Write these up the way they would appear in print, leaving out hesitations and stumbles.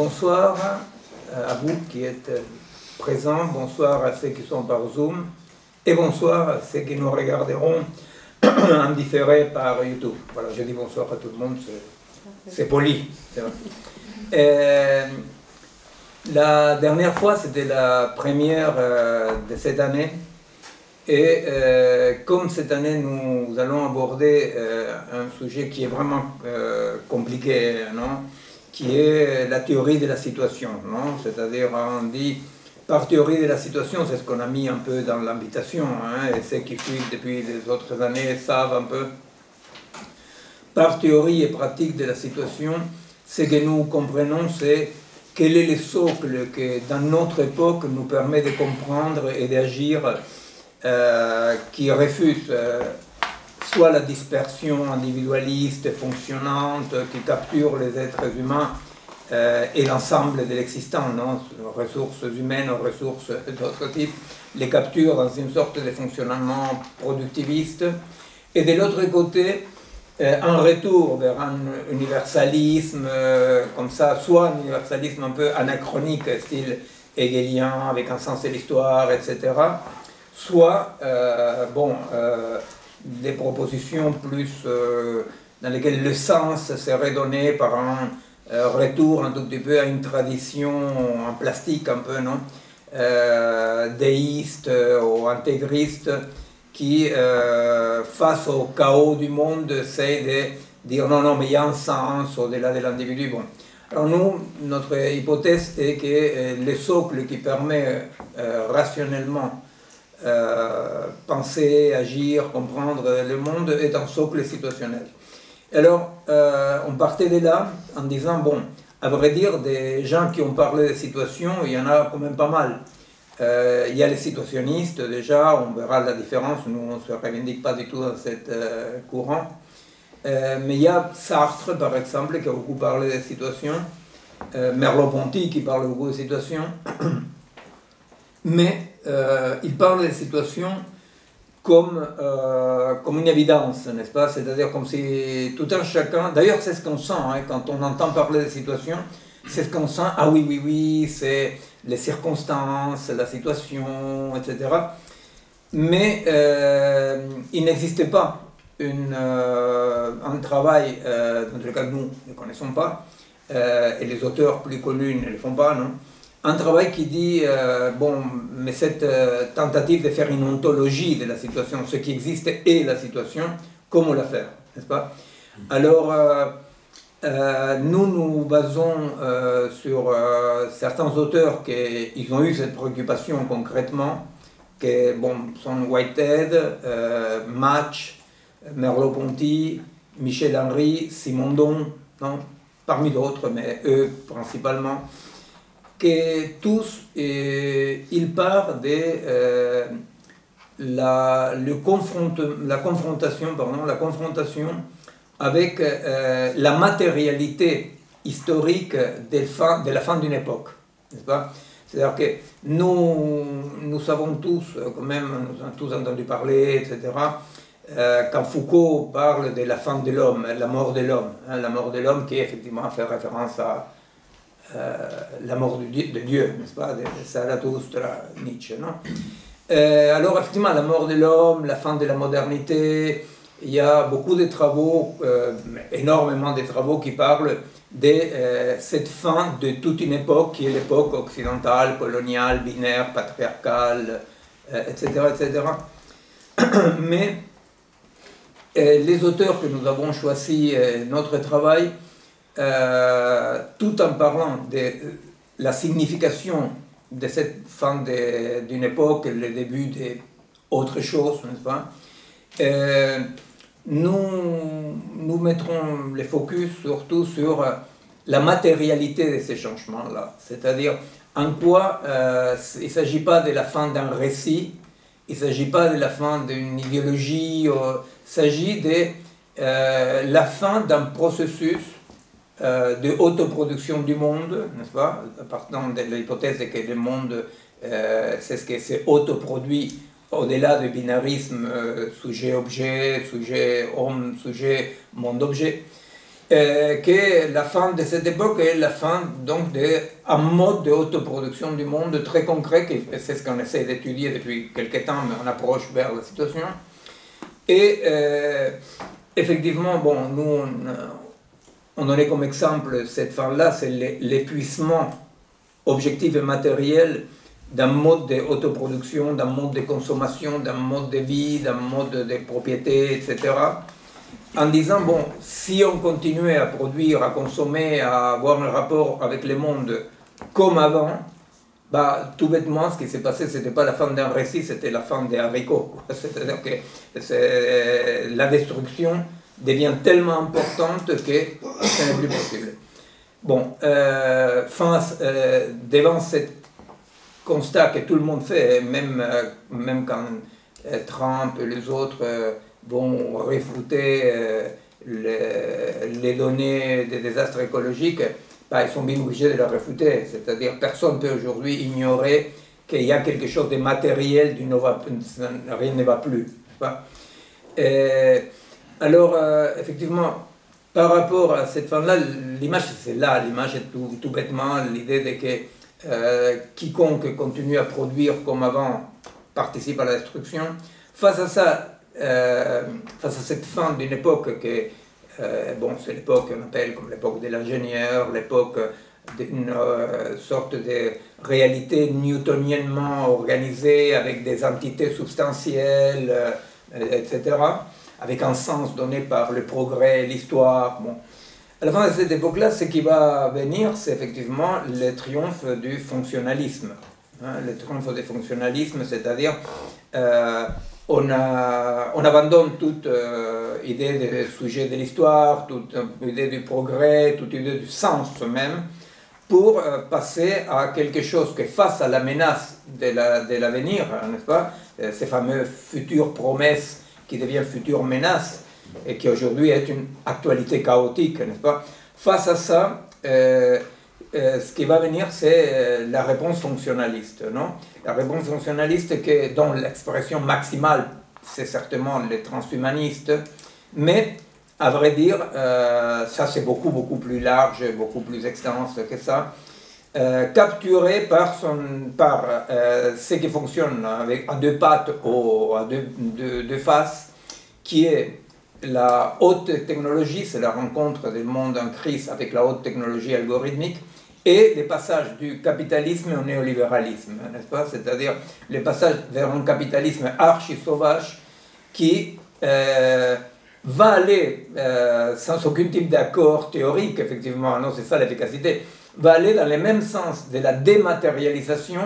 Bonsoir à vous qui êtes présents, bonsoir à ceux qui sont par Zoom et bonsoir à ceux qui nous regarderont en différé par YouTube. Voilà, je dis bonsoir à tout le monde, c'est poli. La dernière fois, c'était la première de cette année. Et comme cette année, nous allons aborder un sujet qui est vraiment compliqué, non? Qui est la théorie de la situation. C'est-à-dire, on dit, par théorie de la situation, c'est ce qu'on a mis un peu dans l'invitation, hein, et ceux qui suivent depuis les autres années savent un peu. Par théorie et pratique de la situation, ce que nous comprenons, c'est quel est le socle que, dans notre époque, nous permet de comprendre et d'agir, qui refuse soit la dispersion individualiste fonctionnante qui capture les êtres humains et l'ensemble de l'existant, ressources humaines, ressources d'autres types, les capture dans une sorte de fonctionnement productiviste, et de l'autre côté, un retour vers un universalisme comme ça, soit un universalisme un peu anachronique, style hegelien, avec un sens de l'histoire, etc., soit des propositions plus dans lesquelles le sens serait donné par un retour un tout petit peu à une tradition en plastique un peu, non, déiste ou intégriste, qui, face au chaos du monde, essaie de dire non, non, mais il y a un sens au-delà de l'individu. Bon. Alors nous, notre hypothèse est que le socle qui permet rationnellement penser, agir, comprendre le monde est un socle situationnel. Alors, on partait de là en disant, bon, à vrai dire, des gens qui ont parlé de situations, il y en a quand même pas mal. Il y a les situationnistes, déjà, on verra la différence, nous on ne se revendique pas du tout dans cet courant. Mais il y a Sartre, par exemple, qui a beaucoup parlé des situations, Merleau-Ponty qui parle beaucoup des situations, mais il parle des situations comme une évidence, n'est-ce pas? C'est-à-dire comme si tout un chacun, d'ailleurs c'est ce qu'on sent, hein, quand on entend parler des situations, c'est ce qu'on sent, ah oui, oui, oui, c'est les circonstances, la situation, etc. Mais il n'existe pas un travail, dans le cas que nous ne connaissons pas, et les auteurs plus connus ne le font pas, non? Un travail qui dit, bon, mais cette tentative de faire une ontologie de la situation, ce qui existe est la situation, comment la faire, n'est-ce pas? Alors, nous nous basons sur certains auteurs qui ont eu cette préoccupation concrètement, qui bon, sont Whitehead, Match, Merleau-Ponty, Michel Henry, Simondon, non? Parmi d'autres, mais eux principalement, que tous, ils partent de la confrontation avec la matérialité historique de la fin d'une époque, n'est-ce pas? C'est-à-dire que nous savons tous, quand même, nous avons tous entendu parler, etc., quand Foucault parle de la fin de l'homme, la mort de l'homme, hein, la mort de l'homme qui effectivement fait référence à la mort de Dieu, n'est-ce pas, de Zarathustra, Nietzsche, non? Alors effectivement, la mort de l'homme, la fin de la modernité, il y a beaucoup de travaux, énormément de travaux qui parlent de cette fin de toute une époque qui est l'époque occidentale, coloniale, binaire, patriarcale, etc., etc. Mais les auteurs que nous avons choisi notre travail, tout en parlant de la signification de cette fin d'une époque, le début d'autre chose, n'est-ce pas? Nous mettrons le focus surtout sur la matérialité de ces changements-là, c'est-à-dire en quoi il ne s'agit pas de la fin d'un récit, il ne s'agit pas de la fin d'une idéologie, il s'agit de la fin d'un processus de autoproduction du monde, n'est-ce pas? Partant de l'hypothèse que le monde, c'est ce qui s'est autoproduit au-delà du binarisme sujet-objet, sujet-homme, sujet-monde-objet. que la fin de cette époque est la fin donc d'un mode d'autoproduction du monde très concret, c'est ce qu'on essaie d'étudier depuis quelques temps, mais on approche vers la situation. Et effectivement, bon, nous, on donnait comme exemple cette fin-là, c'est l'épuisement objectif et matériel d'un mode d'autoproduction, d'un mode de consommation, d'un mode de vie, d'un mode de propriété, etc. En disant, bon, si on continuait à produire, à consommer, à avoir un rapport avec le monde comme avant, bah, tout bêtement, ce qui s'est passé, ce n'était pas la fin d'un récit, c'était la fin des haricots. C'est-à-dire que la destruction devient tellement importante que ce n'est plus possible. Bon, devant ce constat que tout le monde fait, même quand Trump et les autres vont réfuter les données des désastres écologiques, bah, ils sont bien obligés de les réfuter. C'est-à-dire personne ne peut aujourd'hui ignorer qu'il y a quelque chose de matériel, rien ne va plus. Alors, effectivement, par rapport à cette fin-là, l'image c'est là, l'image est tout bêtement l'idée de que quiconque continue à produire comme avant participe à la destruction. Face à ça, face à cette fin d'une époque que, bon, c'est l'époque qu'on appelle comme l'époque de l'ingénieur, l'époque d'une sorte de réalité newtoniennement organisée avec des entités substantielles, etc., avec un sens donné par le progrès, l'histoire. Bon. À la fin de cette époque-là, ce qui va venir, c'est effectivement le triomphe du fonctionnalisme. Hein, le triomphe du fonctionnalisme, c'est-à-dire on abandonne toute idée du sujet de l'histoire, toute idée du progrès, toute idée du sens même, pour passer à quelque chose que face à la menace de l'avenir, n'est-ce pas, ces fameuses futures promesses qui deviennent futures menaces et qui aujourd'hui est une actualité chaotique, n'est-ce pas, face à ça, ce qui va venir, c'est la réponse fonctionnaliste, non? La réponse fonctionnaliste dont l'expression maximale, c'est certainement les transhumanistes, mais à vrai dire, ça c'est beaucoup plus large, beaucoup plus extense que ça, capturé par ce qui fonctionne à deux pattes ou à deux faces, qui est la haute technologie, c'est la rencontre du monde en crise avec la haute technologie algorithmique, et le passage du capitalisme au néolibéralisme, n'est-ce pas? C'est-à-dire le passage vers un capitalisme archi-sauvage qui va aller, sans aucun type d'accord théorique, effectivement, non, c'est ça l'efficacité, va aller dans le même sens de la dématérialisation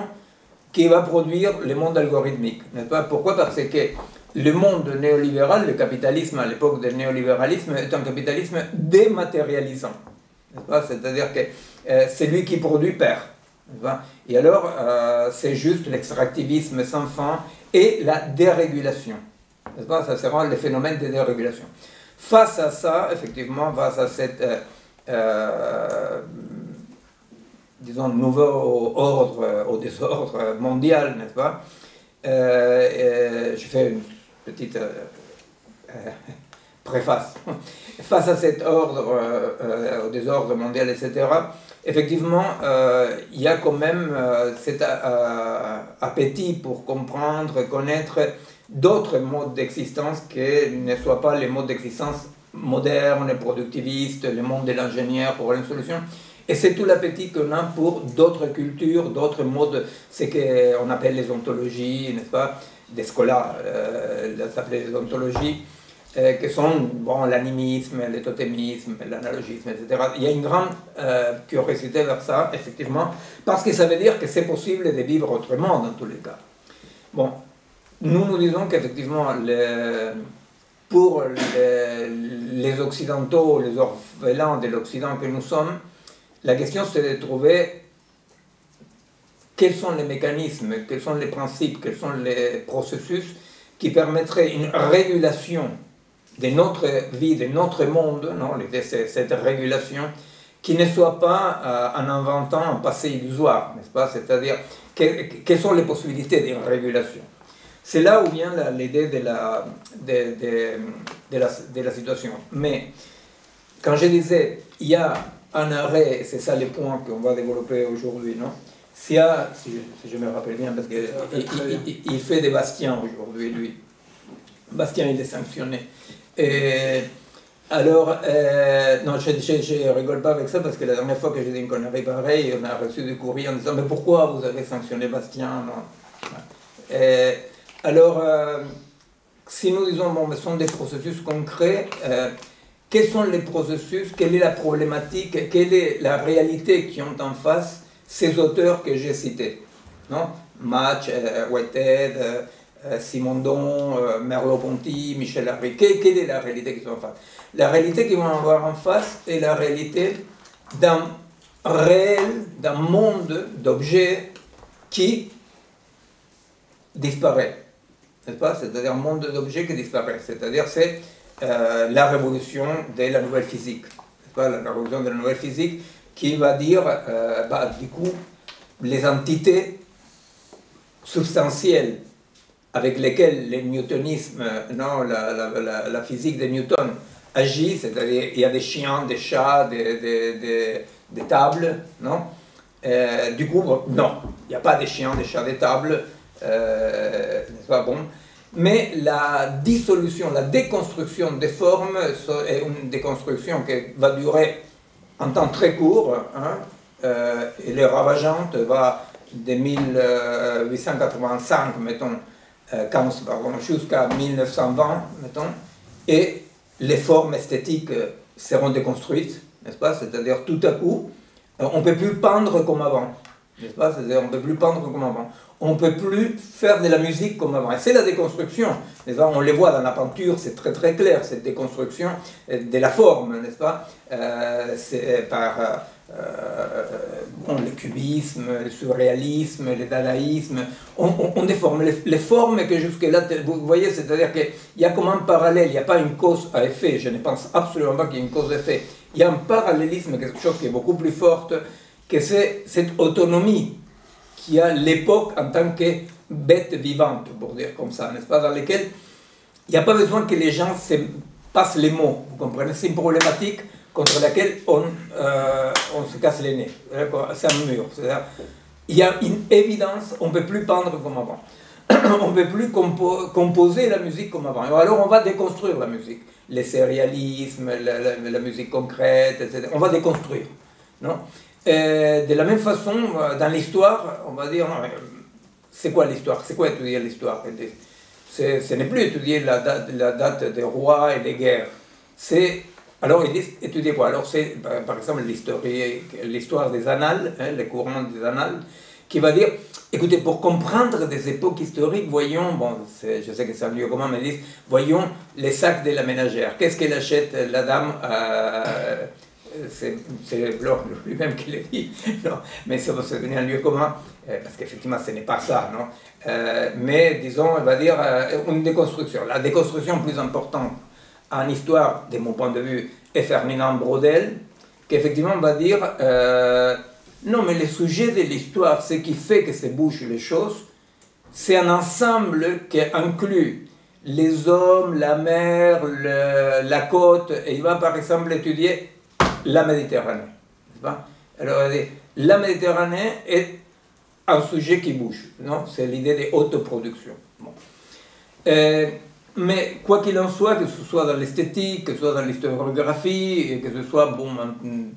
qui va produire le monde algorithmique, n'est-ce pas? Pourquoi? Parce que le monde néolibéral, le capitalisme à l'époque du néolibéralisme, est un capitalisme dématérialisant. C'est-à-dire que c'est lui qui produit perd. Et alors, c'est juste l'extractivisme sans fin et la dérégulation. Ça sera le phénomène de dérégulation. Face à ça, effectivement, face à cette, disons, nouveau ordre au désordre mondial, n'est-ce pas, je fais une petite préface. Face à cet ordre, au désordre mondial, etc., effectivement, il y a quand même cet appétit pour comprendre, connaître d'autres modes d'existence qui ne soient pas les modes d'existence modernes, productivistes, le monde de l'ingénieur pour une solution. Et c'est tout l'appétit qu'on a pour d'autres cultures, d'autres modes, ce qu'on appelle les ontologies, n'est-ce pas, des scolaires, ça s'appelle les ontologies, qui sont bon, l'animisme, le totémisme, l'analogisme, etc. Il y a une grande curiosité vers ça, effectivement, parce que ça veut dire que c'est possible de vivre autrement dans tous les cas. Bon, nous disons qu'effectivement, pour les Occidentaux, les orphelins de l'Occident que nous sommes, la question c'est de trouver quels sont les mécanismes, quels sont les principes, quels sont les processus qui permettraient une régulation de notre vie, de notre monde, non, l'idée c'est cette régulation qui ne soit pas en inventant un passé illusoire, n'est-ce pas? C'est-à-dire, quelles sont les possibilités d'une régulation? C'est là où vient l'idée de la situation. Mais quand je disais, il y a un arrêt, c'est ça les points qu'on va développer aujourd'hui, non? S'il y a, si je me rappelle bien, parce qu'il fait des Bastiens aujourd'hui, lui. Bastien, il est sanctionné. Et alors, non, je rigole pas avec ça, parce que la dernière fois que j'ai dit une connerie pareille, on a reçu des courriers en disant, mais pourquoi vous avez sanctionné Bastien? Non. Alors, si nous disons, bon, ce sont des processus concrets, quels sont les processus, quelle est la problématique, quelle est la réalité qui ont en face ces auteurs que j'ai cités, non? Match, Whitehead, Simondon, Merleau-Ponty, Michel Harry. Quelle est la réalité qu'ils ont en face? La réalité qu'ils vont avoir en face est la réalité d'un réel, d'un monde d'objets qui disparaît, n'est-ce pas? C'est-à-dire un monde d'objets qui disparaît. C'est-à-dire c'est la révolution de la nouvelle physique, n'est-ce pas? La révolution de la nouvelle physique qui va dire, du coup, les entités substantielles avec lesquelles le newtonisme, non, la physique de Newton agit, c'est-à-dire il y a des chiens, des chats, des tables, non? Du coup, non, il n'y a pas des chiens, des chats, des tables, n'est-ce pas? Bon. Mais la dissolution, la déconstruction des formes est une déconstruction qui va durer un temps très court, hein, et les ravageante va de 1885, mettons, jusqu'à 1920, mettons, et les formes esthétiques seront déconstruites, n'est-ce pas? C'est-à-dire tout à coup, on ne peut plus peindre comme avant, n'est-ce pas? C'est-à-dire on ne peut plus peindre comme avant. On ne peut plus faire de la musique comme avant. Et c'est la déconstruction. On les voit dans la peinture, c'est très très clair, cette déconstruction de la forme, n'est-ce pas? C'est par le cubisme, le surréalisme, le dadaïsme. On déforme les formes que jusque-là, vous voyez, c'est-à-dire qu'il y a comme un parallèle, il n'y a pas une cause à effet, je ne pense absolument pas qu'il y ait une cause à effet. Il y a un parallélisme, quelque chose qui est beaucoup plus fort, que c'est cette autonomie qui a l'époque en tant que bête vivante, pour dire comme ça, n'est-ce pas, dans laquelle il n'y a pas besoin que les gens se passent les mots, vous comprenez, c'est une problématique contre laquelle on se casse les nez, c'est un mur, c'est-à-dire, il y a une évidence, on ne peut plus peindre comme avant, on ne peut plus composer la musique comme avant, alors on va déconstruire la musique, les sérialismes, la musique concrète, etc., on va déconstruire, non? De la même façon, dans l'histoire, on va dire, c'est quoi l'histoire? C'est quoi étudier l'histoire? Ce n'est plus étudier la date des rois et des guerres. Alors, ils disent étudier quoi? Alors, c'est par exemple l'histoire des annales, hein, les courants des annales, qui va dire, écoutez, pour comprendre des époques historiques, voyons, bon, je sais que c'est un lieu commun, mais ils disent, voyons les sacs de la ménagère. Qu'est-ce qu'elle achète, la dame c'est Bloch lui-même qui le dit, non, mais ça va se devenir un lieu commun, parce qu'effectivement ce n'est pas ça, non, mais disons, on va dire une déconstruction. La déconstruction plus importante en histoire, de mon point de vue, est Ferdinand Braudel, qui effectivement va dire, non mais le sujet de l'histoire, ce qui fait que se bougent les choses, c'est un ensemble qui inclut les hommes, la mer, la côte, et il va par exemple étudier la Méditerranée. Alors, la Méditerranée est un sujet qui bouge, non? C'est l'idée de autoproduction. Bon. Mais quoi qu'il en soit, que ce soit dans l'esthétique, que ce soit dans l'historiographie, et que ce soit, bon,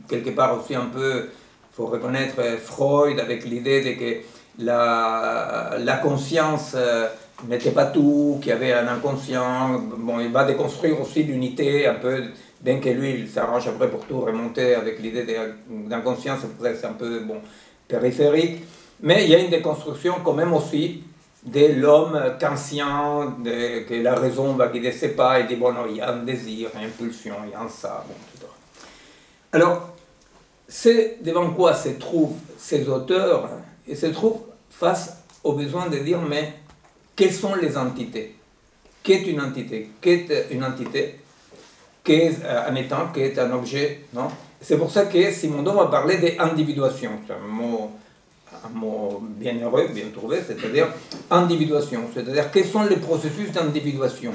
quelque part aussi un peu, il faut reconnaître Freud avec l'idée de que la conscience n'était pas tout, qu'il y avait un inconscient. Bon, il va déconstruire aussi l'unité un peu. Bien que lui, il s'arrange après pour tout remonter avec l'idée d'inconscient, c'est pour ça que c'est un peu bon, périphérique. Mais il y a une déconstruction quand même aussi de l'homme conscient, que la raison va guider ses pas, et dit bon, non, il y a un désir, une impulsion, il y a un ça, bon, etc. Alors, c'est devant quoi se trouvent ces auteurs? Ils se trouvent face au besoin de dire, mais quelles sont les entités? Qu'est une entité? Qu'est une entité? Qu'est un étant, qu'est un objet, non? C'est pour ça que Simondon va parler d'individuation. C'est un mot bien heureux, bien trouvé, c'est-à-dire individuation, c'est-à-dire quels sont les processus d'individuation.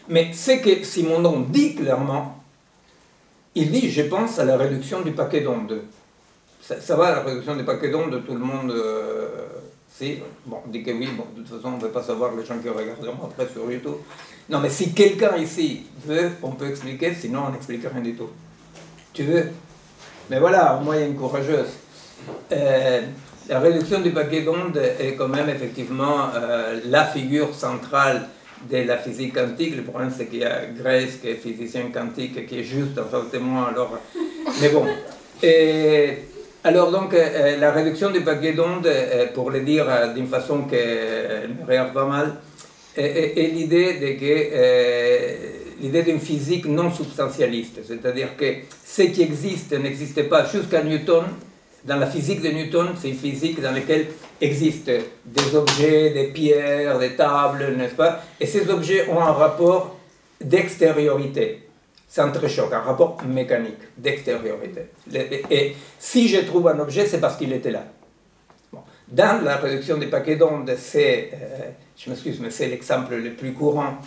Mais ce que Simondon dit clairement, il dit, je pense à la réduction du paquet d'ondes. Ça va, la réduction du paquet d'ondes, tout le monde sait. Bon, on dit que oui, bon, de toute façon, on ne veut pas savoir les gens qui regarderont après sur YouTube. Non, mais si quelqu'un ici veut, on peut expliquer, sinon on n'explique rien du tout. Tu veux? Mais voilà, au moins il y a une courageuse. La réduction du paquet d'ondes est quand même effectivement la figure centrale de la physique quantique. Le problème, c'est qu'il y a Grace, qui est physicien quantique, qui est juste en face de moi, alors... Mais bon. Alors donc, la réduction du paquet d'ondes, pour le dire d'une façon qui me regarde pas mal, est l'idée d'une physique non substantialiste. C'est-à-dire que ce qui existe n'existait pas jusqu'à Newton. Dans la physique de Newton, c'est une physique dans laquelle existent des objets, des pierres, des tables, n'est-ce pas? Et ces objets ont un rapport d'extériorité. C'est un choc, un rapport mécanique d'extériorité. Et si je trouve un objet, c'est parce qu'il était là. Bon. Dans la réduction des paquets d'ondes, c'est, je m'excuse, mais c'est l'exemple le plus courant.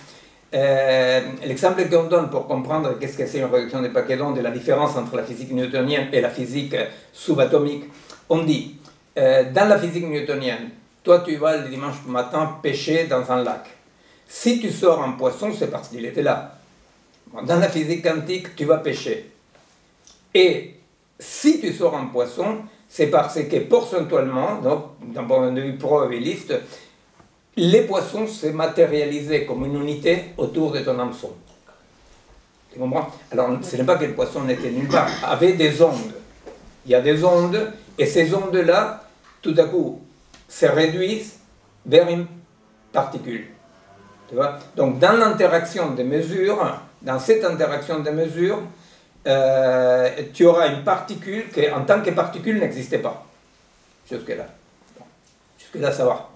L'exemple qu'on donne pour comprendre qu'est-ce que c'est une réduction des paquets d'ondes et la différence entre la physique newtonienne et la physique subatomique, on dit, dans la physique newtonienne, toi tu vas le dimanche matin pêcher dans un lac. Si tu sors un poisson, c'est parce qu'il était là. Dans la physique quantique, tu vas pêcher. Et si tu sors un poisson, c'est parce que procentuellement, donc d'un point de vue probabiliste, les poissons se matérialisaient comme une unité autour de ton hameçon. Tu comprends? Alors, ce n'est pas que le poisson n'était nulle part, avait des ondes. Il y a des ondes, et ces ondes-là, tout à coup, se réduisent vers une particule. Tu vois? Donc, dans l'interaction des mesures, dans cette interaction des mesures, tu auras une particule qui, en tant que particule, n'existait pas. Jusque-là. Bon. Jusque-là, ça va.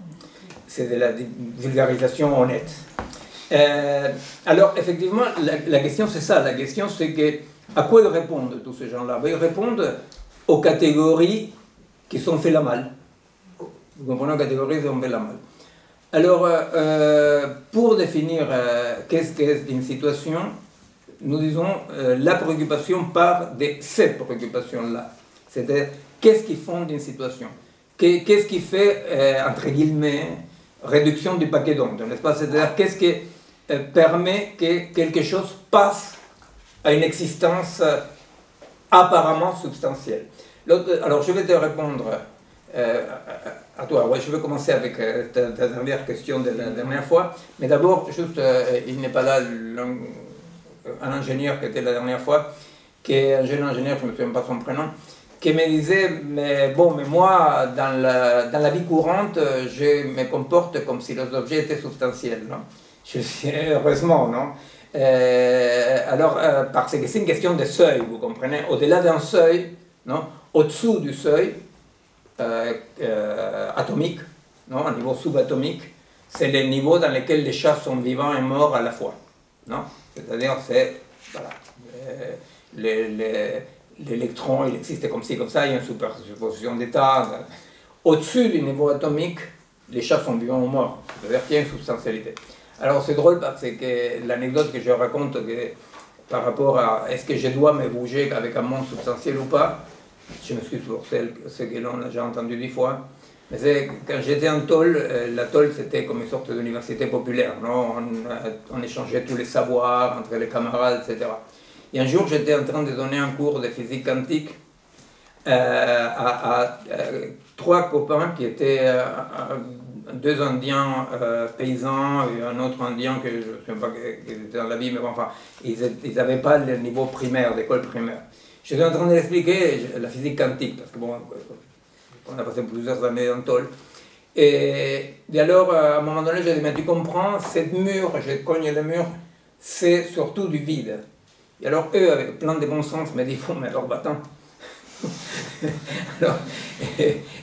C'est de la vulgarisation honnête. Alors, effectivement, la question, c'est ça. La question, c'est que, à quoi ils répondent, tous ces gens-là? Ils répondent aux catégories qui sont fait la mal. Vous comprenez, aux catégories qui sont fait la mal. Alors, pour définir qu'est-ce qu'est une situation, nous disons la préoccupation part de cette préoccupation-là. C'est-à-dire, qu'est-ce qui fonde une situation? Qu'est-ce qui fait, entre guillemets, réduction du paquet d'ondes, n'est-ce pas? C'est-à-dire, qu'est-ce qui permet que quelque chose passe à une existence apparemment substantielle? Alors, je vais te répondre à toi. Ouais, je vais commencer avec ta dernière question de la dernière fois, mais d'abord, juste, il n'est pas là un ingénieur qui était la dernière fois, qui est un jeune ingénieur, je ne me souviens pas son prénom, qui me disait, mais bon, mais moi, dans la vie courante, je me comporte comme si les objets étaient substantiels, non? Je dis, heureusement, non? Alors, parce que c'est une question de seuil, vous comprenez? Au-delà d'un seuil, non? Au-dessous du seuil atomique, non? Un niveau subatomique, c'est le niveau dans lequel les chats sont vivants et morts à la fois, non? C'est-à-dire, c'est, voilà, l'électron, il existe comme ci, comme ça, il y a une superposition d'états. Au-dessus du niveau atomique, les chats sont vivants ou morts. C'est-à-dire qu'il y a une substantialité. Alors c'est drôle parce que l'anecdote que je raconte que, par rapport à est-ce que je dois me bouger avec un monde substantiel ou pas, je m'excuse pour ce que l'on a déjà entendu 10 fois, mais c'est quand j'étais en tôle, la tôle c'était comme une sorte d'université populaire, non? On échangeait tous les savoirs entre les camarades, etc. Et un jour, j'étais en train de donner un cours de physique quantique à 3 copains qui étaient 2 Indiens paysans et un autre Indien que je ne sais pas qui était dans la vie, mais bon, enfin, ils n'avaient pas le niveau primaire, d'école primaire. J'étais en train d'expliquer la physique quantique, parce que bon, on a passé plusieurs années en tôle. Et alors, à un moment donné, j'ai dit, mais tu comprends, cette mur, j'ai cogné le mur, c'est surtout du vide. Et alors eux, avec plein de bon sens, me disent, mais alors va-t'en. Alors,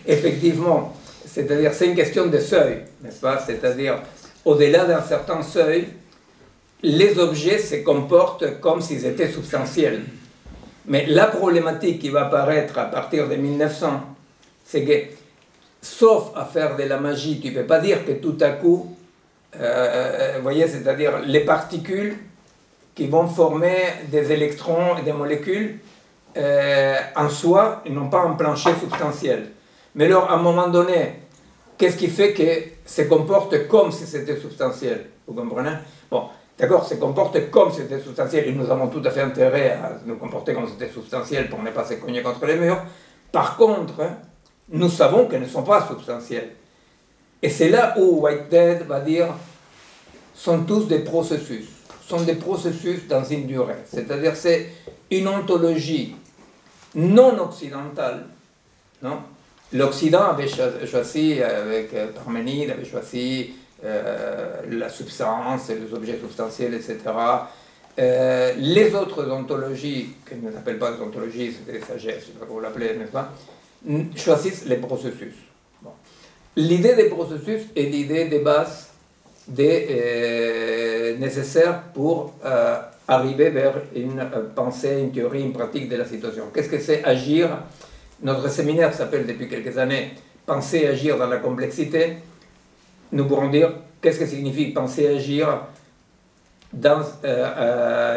effectivement, c'est-à-dire, c'est une question de seuil, n'est-ce pas? C'est-à-dire, au-delà d'un certain seuil, les objets se comportent comme s'ils étaient substantiels. Mais la problématique qui va apparaître à partir de 1900, c'est que, sauf à faire de la magie, tu ne peux pas dire que tout à coup, vous voyez, c'est-à-dire les particules qui vont former des électrons et des molécules en soi, ils n'ont pas un plancher substantiel. Mais alors, à un moment donné, qu'est-ce qui fait que se comporte comme si c'était substantiel? Vous comprenez? Bon, d'accord, se comporte comme si c'était substantiel, et nous avons tout à fait intérêt à nous comporter comme si c'était substantiel pour ne pas se cogner contre les murs. Par contre, nous savons qu'elles ne sont pas substantielles. Et c'est là où Whitehead va dire, sont tous des processus. Sont des processus dans une durée. C'est-à-dire, c'est une ontologie non occidentale, non? L'Occident avait choisi, avec Parménide, avait choisi la substance, les objets substantiels, etc. Les autres ontologies, que nous n'appellent pas des ontologies, c'est des sagesses, je ne sais pas comment vous l'appelez, n'est-ce pas, choisissent les processus. Bon. L'idée des processus est l'idée de base nécessaire pour arriver vers une pensée, une théorie, une pratique de la situation. Qu'est-ce que c'est agir? Notre séminaire s'appelle depuis quelques années « Penser et agir dans la complexité ». Nous pourrons dire qu'est-ce que signifie penser et agir dans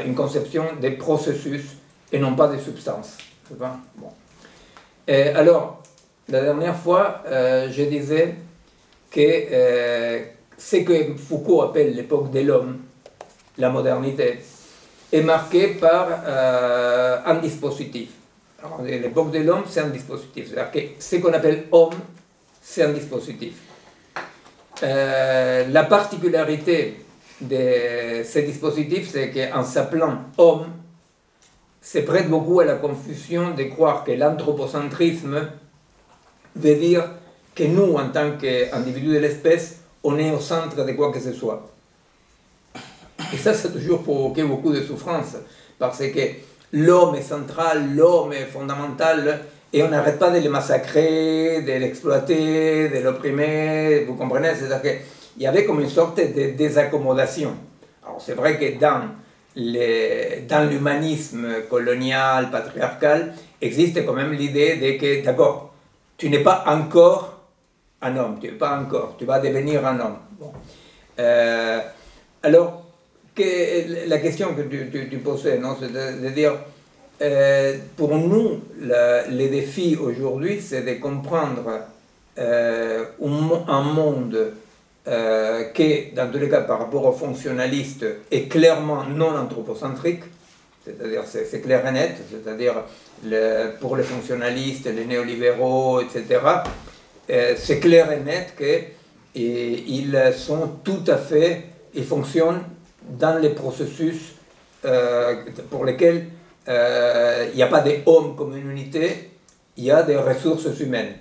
une conception des processus et non pas des substances. Bon. Alors, la dernière fois, je disais que ce que Foucault appelle l'époque de l'homme, la modernité, est marquée par un dispositif. L'époque de l'homme, c'est un dispositif. C'est-à-dire que ce qu'on appelle homme, c'est un dispositif. La particularité de ces dispositifs, c'est qu'en s'appelant homme, se prête beaucoup à la confusion de croire que l'anthropocentrisme veut dire que nous, en tant qu'individus de l'espèce, on est au centre de quoi que ce soit. Et ça a toujours provoqué beaucoup de souffrance, parce que l'homme est central, l'homme est fondamental, et on n'arrête pas de le massacrer, de l'exploiter, de l'opprimer, vous comprenez? C'est-à-dire qu'il y avait comme une sorte de désaccommodation. Alors c'est vrai que dans l'humanisme colonial, patriarcal, existe quand même l'idée de que, d'accord, tu n'es pas encore un homme, tu n'es pas encore, tu vas devenir un homme. Bon. Alors, la question que tu posais, c'est de dire, pour nous, le défi aujourd'hui, c'est de comprendre un monde qui, dans tous les cas, par rapport aux fonctionnalistes, est clairement non anthropocentrique, c'est-à-dire c'est clair et net, c'est-à-dire pour les fonctionnalistes, les néolibéraux, etc., c'est clair et net qu'ils sont tout à fait, ils fonctionnent dans les processus pour lesquels il n'y a pas d'homme comme une unité, il y a des ressources humaines,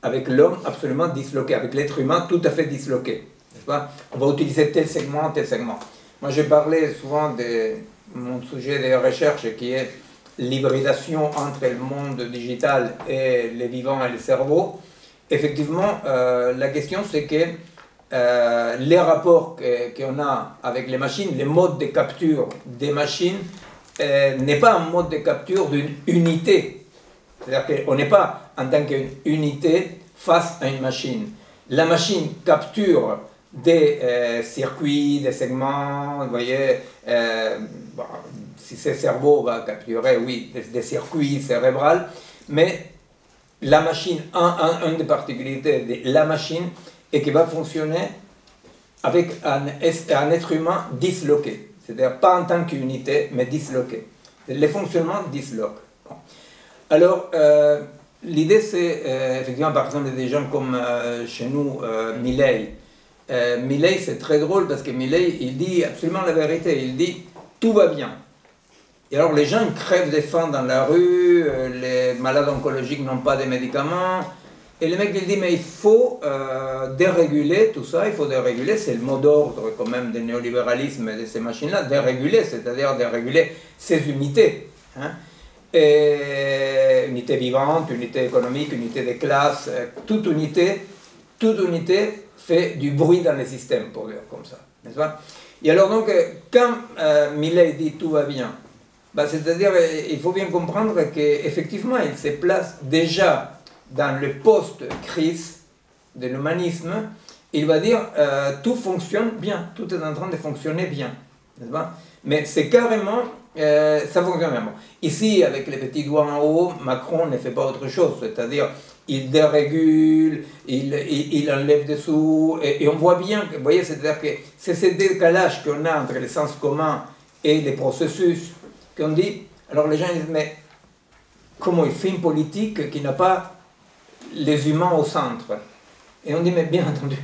avec l'homme absolument disloqué, avec l'être humain tout à fait disloqué. Pas? On va utiliser tel segment, tel segment. Moi, j'ai parlé souvent de mon sujet de recherche qui est l'hybridation entre le monde digital et les vivants et le cerveau. Effectivement, la question c'est que les rapports qu'on a avec les machines, les modes de capture des machines, n'est pas un mode de capture d'une unité. C'est-à-dire qu'on n'est pas en tant qu'unité face à une machine. La machine capture des circuits, des segments, vous voyez, bon, si c'est cerveau, va capturer, oui, des circuits cérébraux, mais la machine, une des particularités de la machine est qu'elle va fonctionner avec un être humain disloqué. C'est-à-dire pas en tant qu'unité, mais disloqué. Les fonctionnements disloquent. Bon. Alors, l'idée c'est, effectivement, par exemple, des gens comme chez nous, Milley. Milley, c'est très drôle parce que Milley, il dit absolument la vérité. Il dit, tout va bien. Et alors, les gens crèvent de faim dans la rue, les malades oncologiques n'ont pas de médicaments. Et le mec, il dit, mais il faut déréguler tout ça, il faut déréguler, c'est le mot d'ordre quand même du néolibéralisme et de ces machines-là, déréguler, c'est-à-dire déréguler ces unités. Hein. Et unité vivante, unité économique, unité de classe, toute unité fait du bruit dans les systèmes, pour dire comme ça, n'est-ce pas? Et alors donc, quand Milley dit tout va bien, bah, c'est-à-dire il faut bien comprendre qu'effectivement il se place déjà dans le post-crise de l'humanisme, il va dire tout fonctionne bien, tout est en train de fonctionner bien. n'est-ce pas? Mais c'est carrément, ça fonctionne vraiment. Ici, avec les petits doigts en haut, Macron ne fait pas autre chose, c'est-à-dire il dérégule, il enlève des sous, et on voit bien, vous voyez, c'est-à-dire que c'est ce décalage qu'on a entre les sens communs et les processus qu'on dit. Alors les gens disent, mais comment il fait une politique qui n'a pas les humains au centre? Et on dit, mais bien entendu,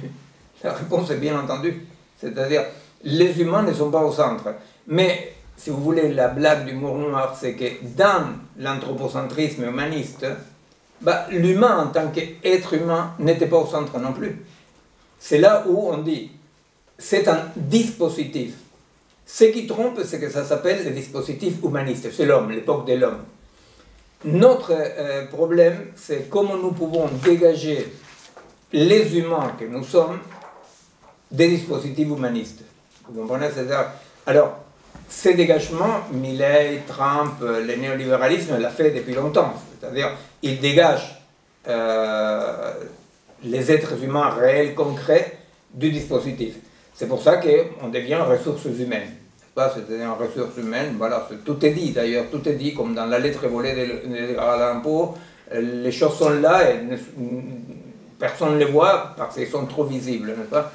la réponse est bien entendu, c'est-à-dire les humains ne sont pas au centre. Mais, si vous voulez, la blague d'humour noir, c'est que dans l'anthropocentrisme humaniste, bah, l'humain en tant qu'être humain n'était pas au centre non plus. C'est là où on dit, c'est un dispositif. Ce qui trompe, c'est que ça s'appelle le dispositif humaniste, c'est l'homme, l'époque de l'homme. Notre problème, c'est comment nous pouvons dégager les humains que nous sommes des dispositifs humanistes. Vous comprenez? Alors, ces dégagements, Milei, Trump, le néolibéralisme l'a fait depuis longtemps. C'est-à-dire, il dégage les êtres humains réels, concrets, du dispositif. C'est pour ça qu'on devient ressources humaines. C'est-à-dire, ressources humaines, voilà, tout est dit d'ailleurs, tout est dit, comme dans la lettre volée d'Edgar Allan Poe, les choses sont là et personne ne les voit parce qu'elles sont trop visibles, n'est-ce pas?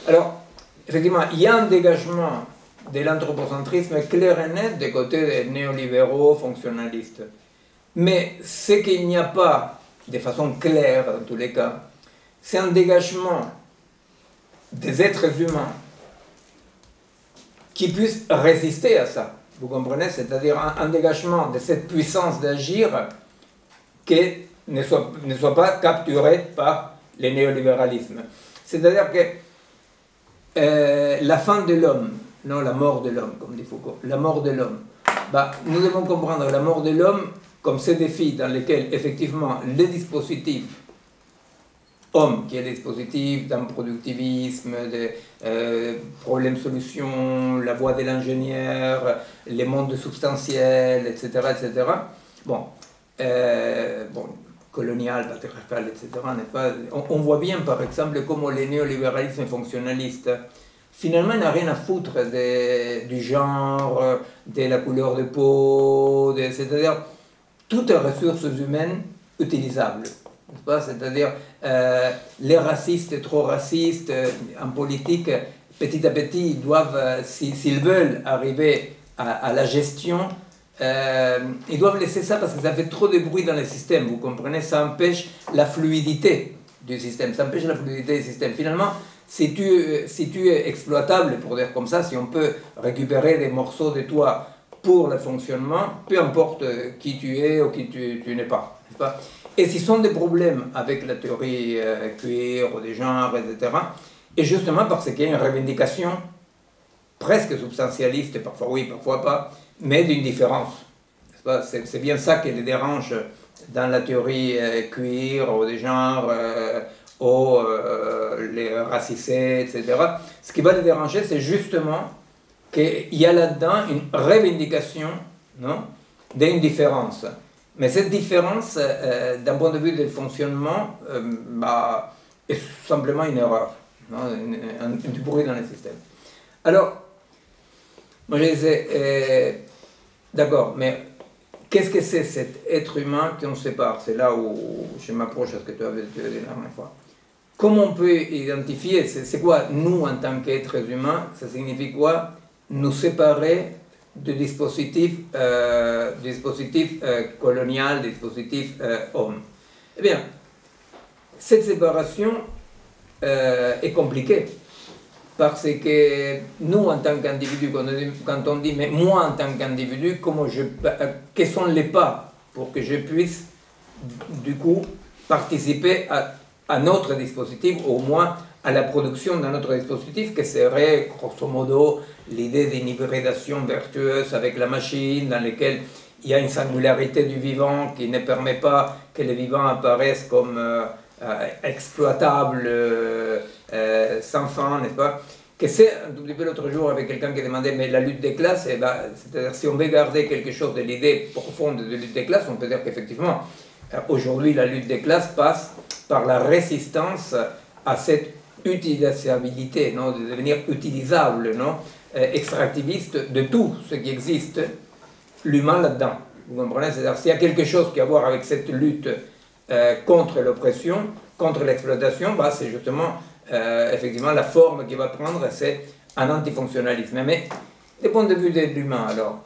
Alors, effectivement, il y a un dégagement de l'anthropocentrisme clair et net des côtés des néolibéraux fonctionnalistes. Mais ce qu'il n'y a pas, de façon claire dans tous les cas, c'est un dégagement des êtres humains qui puissent résister à ça. Vous comprenez? C'est-à-dire un dégagement de cette puissance d'agir qui ne soit pas capturé par le néolibéralisme. C'est-à-dire que la fin de l'homme, non la mort de l'homme, comme dit Foucault, la mort de l'homme, bah, nous devons comprendre la mort de l'homme comme ces défis dans lesquels, effectivement, les dispositifs homme, qui est le dispositif d'un productivisme, des problèmes-solutions, la voie de l'ingénieur, les mondes substantiels, etc., etc. Bon, colonial, patriarcal, etc. On voit bien, par exemple, comment le néolibéralisme fonctionnaliste, finalement, n'a rien à foutre du genre, de la couleur de peau, c'est-à-dire toutes les ressources humaines utilisables. C'est-à-dire, les racistes, trop racistes, en politique, petit à petit, ils doivent, s'ils veulent arriver à la gestion, ils doivent laisser ça parce que ça fait trop de bruit dans le système, vous comprenez, ça empêche la fluidité du système, ça empêche la fluidité du système. Finalement, si tu es exploitable, pour dire comme ça, si on peut récupérer des morceaux de toi pour le fonctionnement, peu importe qui tu es ou qui tu n'es pas, n'est-ce pas? Et s'ils sont des problèmes avec la théorie queer ou des genres, etc., et justement parce qu'il y a une revendication presque substantialiste, parfois oui, parfois pas, mais d'une différence. C'est bien ça qui les dérange dans la théorie queer ou des genres, ou les racisés, etc. Ce qui va les déranger, c'est justement qu'il y a là-dedans une revendication, non, d'une différence. Mais cette différence, d'un point de vue du fonctionnement, bah, est simplement une erreur, du bruit dans le système. Alors, moi je disais, d'accord, mais qu'est-ce que c'est cet être humain qu'on sépare? C'est là où je m'approche à ce que tu avais dit la dernière fois. Comment on peut identifier, c'est quoi nous en tant qu'êtres humains? Ça signifie quoi? Nous séparer du dispositif colonial, dispositif homme. Eh bien, cette séparation est compliquée, parce que nous, en tant qu'individus, quand on dit, mais moi, en tant qu'individu, quels sont les pas pour que je puisse, du coup, participer à notre dispositif, au moins à la production d'un autre dispositif, qui serait, grosso modo, l'idée d'une hybridation vertueuse avec la machine, dans laquelle il y a une singularité du vivant qui ne permet pas que le vivant apparaisse comme exploitable, sans fin, n'est-ce pas? Que c'est, un tout petit peu l'autre jour, avec quelqu'un qui demandait, mais la lutte des classes, eh ben, c'est-à-dire si on veut garder quelque chose de l'idée profonde de lutte des classes, on peut dire qu'effectivement, aujourd'hui, la lutte des classes passe par la résistance à cette utilisabilité, non, de devenir utilisable, non, extractiviste de tout ce qui existe, l'humain là-dedans. Vous comprenez? C'est-à-dire s'il y a quelque chose qui a à voir avec cette lutte contre l'oppression, contre l'exploitation, bah, c'est justement effectivement la forme qu'il va prendre, c'est un antifonctionnalisme. Mais du point de vue de l'humain, alors,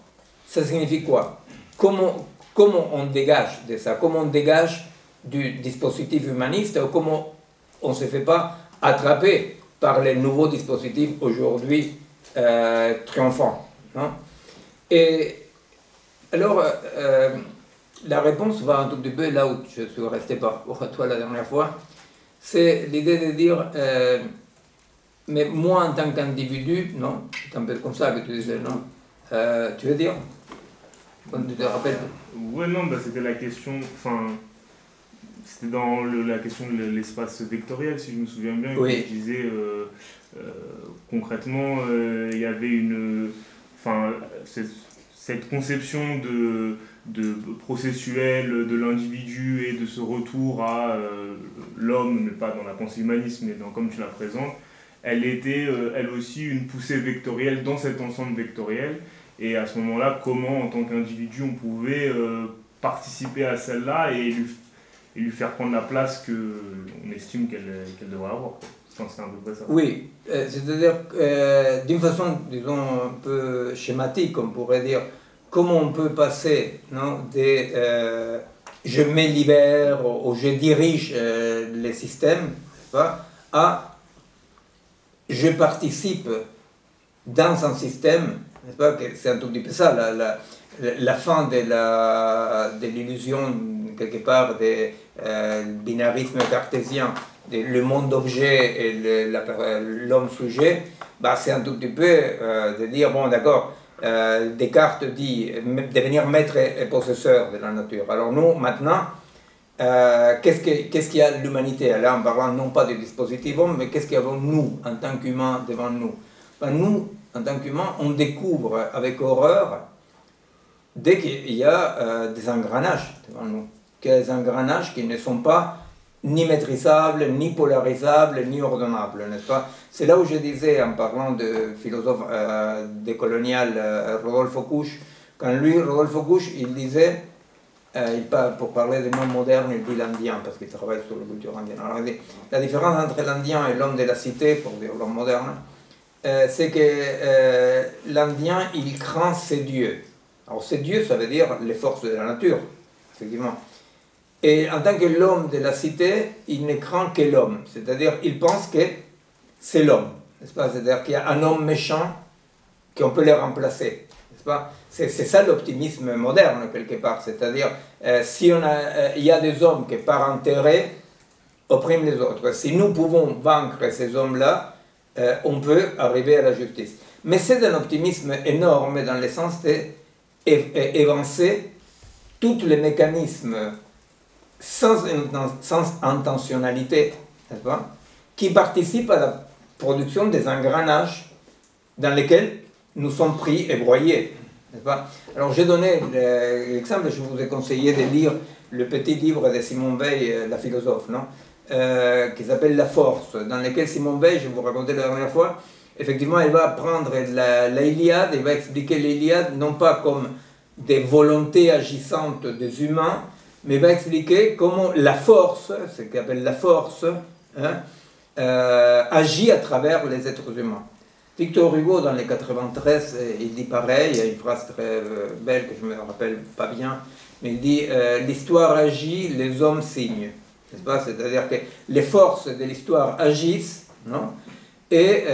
ça signifie quoi? Comment on dégage de ça? Comment on dégage du dispositif humaniste, ou comment on ne se fait pas attraper par les nouveaux dispositifs aujourd'hui triomphants, non? Et alors, la réponse va un tout petit peu là où je suis resté par rapport à toi la dernière fois, c'est l'idée de dire, mais moi en tant qu'individu, non, c'est un peu comme ça que tu disais, non? Tu veux dire? Quand tu te rappelles? Ouais, non, bah, c'était la question, enfin, c'était dans la question de l'espace vectoriel, si je me souviens bien, oui. que je disais, concrètement, il y avait enfin, cette conception de processuel de l'individu et de ce retour à l'homme, mais pas dans la pensée humaniste, mais comme tu la présentes, elle était elle aussi une poussée vectorielle dans cet ensemble vectoriel. Et à ce moment-là, comment en tant qu'individu on pouvait participer à celle-là et lui faire prendre la place qu'on estime qu'elle devrait avoir. Je pense que c'est à peu près ça. Oui, c'est-à-dire d'une façon, disons, un peu schématique, on pourrait dire, comment on peut passer, non, des je me libère ou je dirige les systèmes, à je participe dans un système, n'est-ce pas, c'est un tout petit peu ça, la fin de l'illusion, quelque part, du binarisme cartésien, le monde objet et l'homme sujet, bah, c'est un tout petit peu de dire, bon d'accord, Descartes dit devenir maître et possesseur de la nature. Alors nous, maintenant, qu'est-ce qu'il y a l'humanité? Là, en parlant non pas du dispositif homme, mais qu'est-ce qu'il y a nous, en tant qu'humains, devant nous? Ben, nous, en tant qu'humains, on découvre avec horreur, dès qu'il y a des engrenages devant nous, qu'il y a des engrenages qui ne sont pas ni maîtrisables, ni polarisables, ni ordonnables, n'est-ce pas? C'est là où je disais, en parlant de philosophe décolonial Rodolphe Couche, quand lui, Rodolphe Couche, il disait, pour parler des noms modernes, il dit l'Indien, parce qu'il travaille sur la culture indienne. Alors, il dit, la différence entre l'Indien et l'homme de la cité, pour dire l'homme moderne, c'est que l'Indien, il craint ses dieux. Alors, ses dieux, ça veut dire les forces de la nature, effectivement. Et en tant que l'homme de la cité, il ne craint que l'homme. C'est-à-dire, il pense que c'est l'homme. N'est-ce pas? C'est-à-dire qu'il y a un homme méchant qu'on peut le remplacer. N'est-ce pas? C'est ça l'optimisme moderne, quelque part. C'est-à-dire, si il y a des hommes qui, par intérêt, oppriment les autres, si nous pouvons vaincre ces hommes-là, on peut arriver à la justice. Mais c'est un optimisme énorme dans le sens d'évancer tous les mécanismes sans intentionnalité, n'est-ce pas, qui participent à la production des engrenages dans lesquels nous sommes pris et broyés, n'est-ce pas? Alors j'ai donné l'exemple, je vous ai conseillé de lire le petit livre de Simone Weil, la philosophe, non, qui s'appelle La Force, dans lequel Simone Weil, je vous racontais la dernière fois, effectivement elle va prendre la Iliade, elle va expliquer l'Iliade non pas comme des volontés agissantes des humains, mais va expliquer comment la force, ce qu'on appelle la force, hein, agit à travers les êtres humains. Victor Hugo, dans les 93, il dit pareil, il y a une phrase très belle que je ne me rappelle pas bien, mais il dit « l'histoire agit, les hommes signent ». C'est-à-dire que les forces de l'histoire agissent, non, et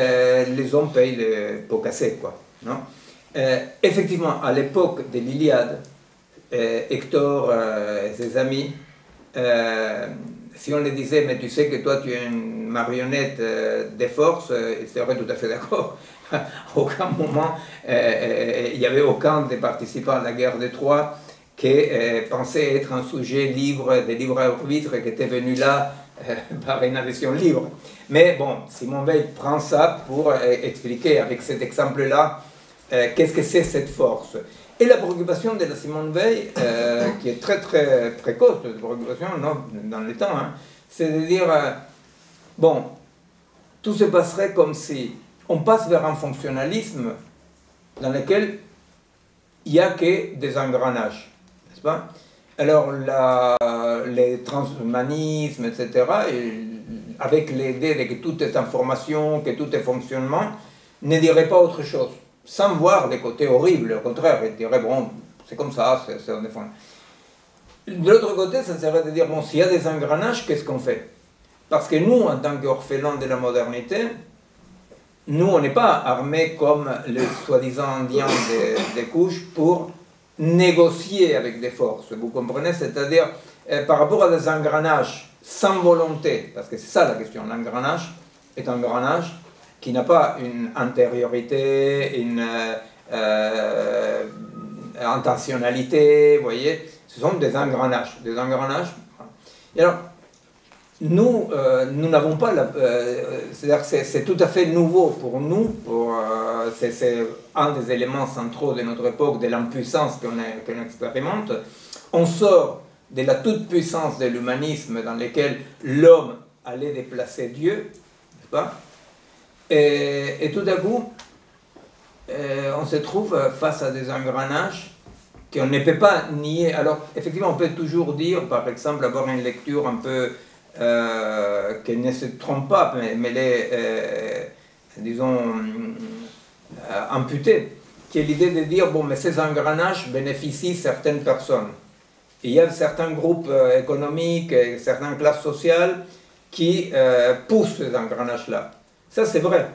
les hommes payent les pots cassés, quoi, non. Effectivement, à l'époque de l'Iliade, Hector et ses amis, si on les disait, mais tu sais que toi tu es une marionnette des forces, ils seraient tout à fait d'accord. À aucun moment, il n'y avait aucun des participants à la guerre de Troie qui pensait être un sujet libre, des libres arbitres, qui était venu là par une adhésion libre. Mais bon, Simone Weil prend ça pour expliquer avec cet exemple-là qu'est-ce que c'est cette force. Et la préoccupation de la Simone Weil, qui est très très précoce, cette préoccupation non, dans le temps, hein, c'est de dire, bon, tout se passerait comme si on passe vers un fonctionnalisme dans lequel il n'y a que des engrenages, n'est-ce pas? Alors, les transhumanismes, etc., avec l'idée que tout est information, que tout est fonctionnement, ne diraient pas autre chose, sans voir les côtés horribles. Au contraire, ils diraient, bon, c'est comme ça, c'est un défaut. De l'autre côté, ça serait de dire, bon, s'il y a des engrenages, qu'est-ce qu'on fait? Parce que nous, en tant qu'orphelins de la modernité, nous, on n'est pas armés comme les soi-disant indiens des couches pour négocier avec des forces, vous comprenez? C'est-à-dire, par rapport à des engrenages sans volonté, parce que c'est ça la question, l'engrenage est un engrenage qui n'a pas une antériorité, une intentionnalité, vous voyez, ce sont des engrenages, Et alors, nous n'avons pas, c'est-à-dire que c'est tout à fait nouveau pour nous, c'est un des éléments centraux de notre époque, de l'impuissance qu'on expérimente. On sort de la toute-puissance de l'humanisme dans lequel l'homme allait déplacer Dieu, n'est-ce pas? Et tout à coup, on se trouve face à des engrenages qu'on ne peut pas nier. Alors, effectivement, on peut toujours dire, par exemple, avoir une lecture un peu qui ne se trompe pas, mais les, disons, amputée, qui est l'idée de dire, bon, mais ces engrenages bénéficient certaines personnes. Et il y a certains groupes économiques, certaines classes sociales qui poussent ces engrenages-là. Ça, c'est vrai.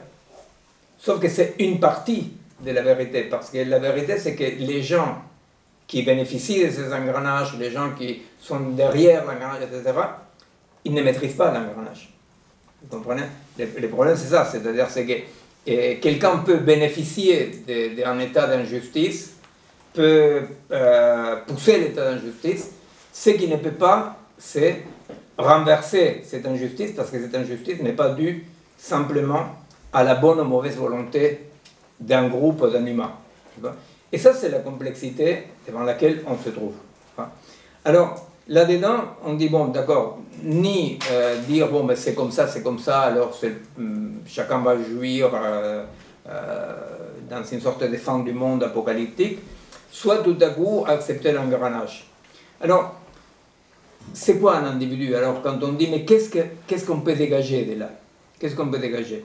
Sauf que c'est une partie de la vérité, parce que la vérité, c'est que les gens qui bénéficient de ces engrenages, les gens qui sont derrière l'engrenage, etc., ils ne maîtrisent pas l'engrenage. Vous comprenez? Le problème, c'est ça, c'est-à-dire que quelqu'un peut bénéficier d'un état d'injustice, peut pousser l'état d'injustice, ce qu'il ne peut pas, c'est renverser cette injustice, parce que cette injustice n'est pas due simplement à la bonne ou mauvaise volonté d'un groupe d'animaux. Et ça, c'est la complexité devant laquelle on se trouve. Alors, là-dedans, on dit, bon, d'accord, ni dire, bon, ben, c'est comme ça, alors chacun va jouir dans une sorte de fin du monde apocalyptique, soit tout à coup accepter l'engrenage. Alors, c'est quoi un individu? Alors, quand on dit, mais qu'est-ce qu'on peut dégager de là? Qu'est-ce qu'on peut dégager?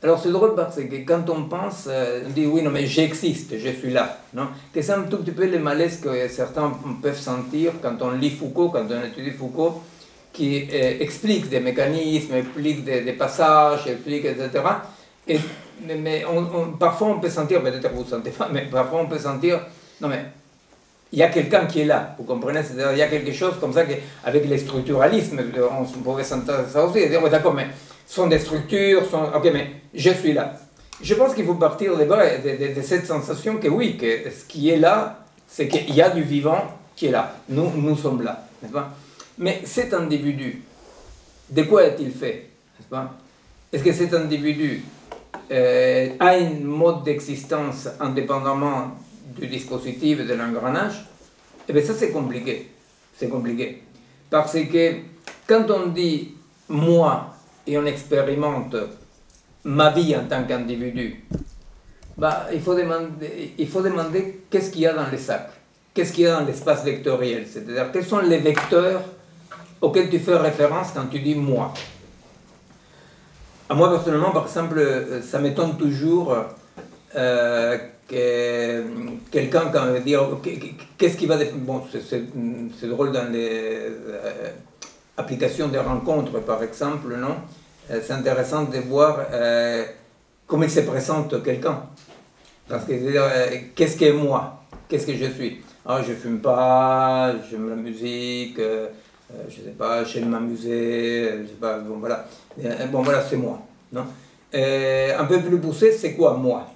Alors, c'est drôle parce que quand on pense, on dit, oui, non, mais j'existe, je suis là. Non, que c'est un tout petit peu le malaise que certains peuvent sentir quand on lit Foucault, quand on étudie Foucault, qui explique des mécanismes, explique des passages, explique, etc. Mais parfois on peut sentir, peut-être vous ne sentez pas, mais parfois on peut sentir, non mais, il y a quelqu'un qui est là, vous comprenez? C'est-à-dire, il y a quelque chose comme ça, avec les structuralismes, on pourrait sentir ça aussi, et dire, oui, d'accord, mais sont des structures, ok, mais je suis là. Je pense qu'il faut partir de cette sensation que oui, que ce qui est là, c'est qu'il y a du vivant qui est là. Nous sommes là, n'est-ce pas? Mais cet individu, de quoi est-il fait, n'est-ce pas? Est-ce que cet individu a un mode d'existence indépendamment du dispositif et de l'engrenage? Eh bien ça c'est compliqué. C'est compliqué. Parce que quand on dit « moi », et on expérimente ma vie en tant qu'individu, bah, il faut demander qu'est-ce qu'il y a dans les sacs, qu'est-ce qu'il y a dans l'espace vectoriel, c'est-à-dire quels sont les vecteurs auxquels tu fais référence quand tu dis « moi ». À moi personnellement, par exemple, ça m'étonne toujours que quelqu'un quand veut dire qu'est-ce qui va... Bon, c'est drôle dans les applications de rencontres, par exemple, non? C'est intéressant de voir comment il se présente quelqu'un. Parce que qu'est-ce que moi? Qu'est-ce que je suis? Ah, je fume pas, j'aime la musique, je sais pas, j'aime m'amuser, je sais pas, bon voilà. Bon voilà, c'est moi. Non? Un peu plus poussé, c'est quoi moi?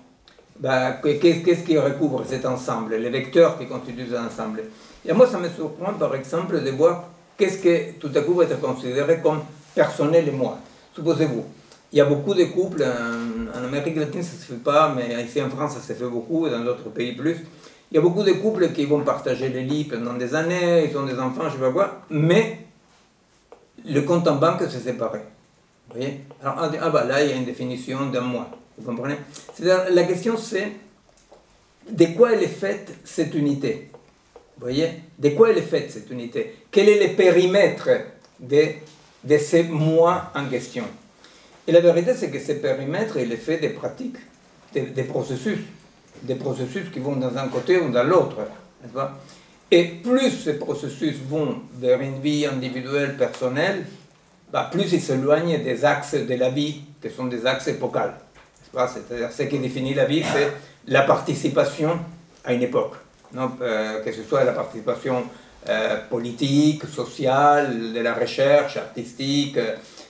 Ben, qu'est-ce qui recouvre cet ensemble? Les vecteurs qui constituent cet ensemble. Et moi, ça me surprend, par exemple, de voir qu'est-ce que tout à coup va être considéré comme personnel et moi. Supposez-vous, il y a beaucoup de couples, en Amérique latine ça ne se fait pas, mais ici en France ça se fait beaucoup, et dans d'autres pays plus. Il y a beaucoup de couples qui vont partager les lits pendant des années, ils ont des enfants, je ne sais pas quoi, mais le compte en banque s'est séparé. Vous voyez? Alors on dit, ah bah là il y a une définition d'un moi. Vous comprenez? C'est-à-dire, la question c'est de quoi elle est faite cette unité? Vous voyez? De quoi elle est faite cette unité? Quel est le périmètre de ces moi en question? Et la vérité c'est que ce périmètre il est fait des pratiques, des processus qui vont dans un côté ou dans l'autre, n'est-ce pas? Et plus ces processus vont vers une vie individuelle, personnelle, bah, plus ils s'éloignent des axes de la vie, qui sont des axes épocales. C'est-à-dire, ce qui définit la vie, c'est la participation à une époque. Non, que ce soit la participation politique, sociale, de la recherche, artistique.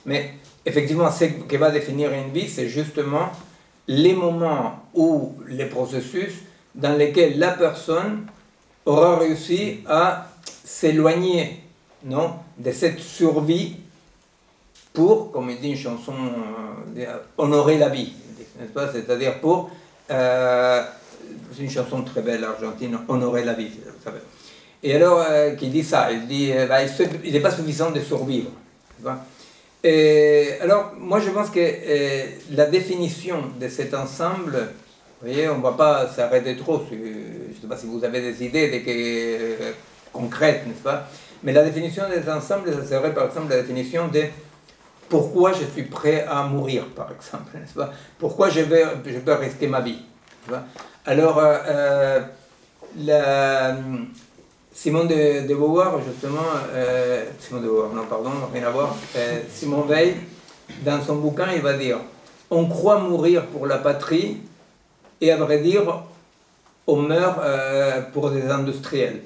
Mais effectivement, ce qui va définir une vie, c'est justement les moments où les processus dans lesquels la personne aura réussi à s'éloigner, non, de cette survie pour, comme il dit une chanson, honorer la vie, n'est-ce pas? C'est-à-dire pour, c'est une chanson très belle argentine, honorer la vie, vous savez. Et alors, qui dit ça, il dit, il n'est pas suffisant de survivre. Et alors, moi je pense que la définition de cet ensemble, vous voyez, on ne va pas s'arrêter trop, je ne sais pas si vous avez des idées concrètes, n'est-ce pas? Mais la définition de cet ensemble, ça serait par exemple la définition de pourquoi je suis prêt à mourir, par exemple, n'est-ce pas? Pourquoi je peux risquer ma vie, n'est-ce pas? Alors, Simone de Beauvoir, justement, Simone de Beauvoir, non, pardon, rien à voir, Simone Veil, dans son bouquin, il va dire « On croit mourir pour la patrie, et à vrai dire, on meurt pour des industriels.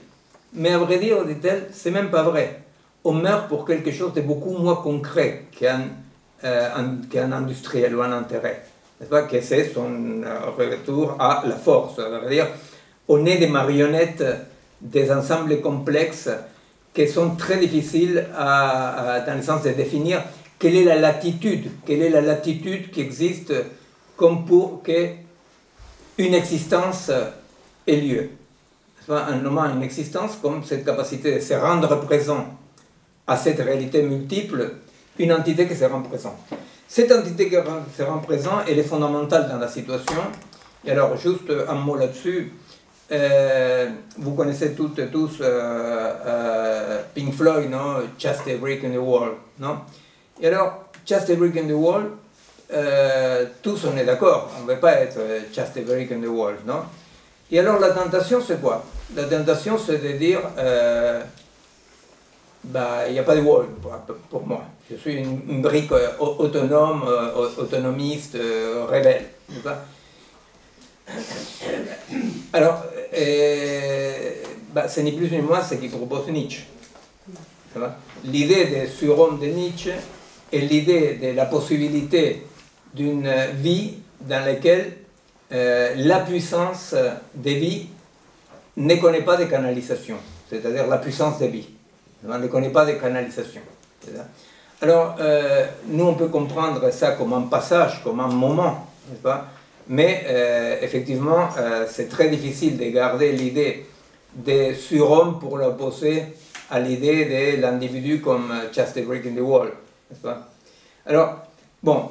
Mais à vrai dire, dit-elle, c'est même pas vrai. On meurt pour quelque chose de beaucoup moins concret qu'un industriel ou un intérêt. N'est-ce pas? Que c'est son retour à la force. Ça veut dire, on est des marionnettes des ensembles complexes qui sont très difficiles dans le sens de définir quelle est la latitude qui existe comme pour qu'une existence ait lieu. En nommant une existence comme cette capacité de se rendre présent à cette réalité multiple, une entité qui se rend présent. Cette entité qui se rend présent, elle est fondamentale dans la situation. Et alors, juste un mot là-dessus, vous connaissez toutes et tous Pink Floyd, non? Just a Brick in the Wall, non? Et alors, Just a Brick in the Wall, tous on est d'accord, on ne veut pas être Just a Brick in the Wall, non? Et alors la tentation c'est quoi? La tentation c'est de dire, il n'y a pas de wall pour moi. Je suis une brique autonome, autonomiste, rebelle. Alors, ce n'est plus ni moins ce qu'il propose Nietzsche. L'idée des surhommes de Nietzsche est l'idée de la possibilité d'une vie dans laquelle la puissance des vies ne connaît pas de canalisation, c'est-à-dire la puissance des vies. On ne connaît pas de canalisation. Alors, nous, on peut comprendre ça comme un passage, comme un moment, n'est-ce pas? Mais, effectivement, c'est très difficile de garder l'idée des surhommes pour l'opposer à l'idée de l'individu comme just a brick in the wall, n'est-ce pas? Alors, bon,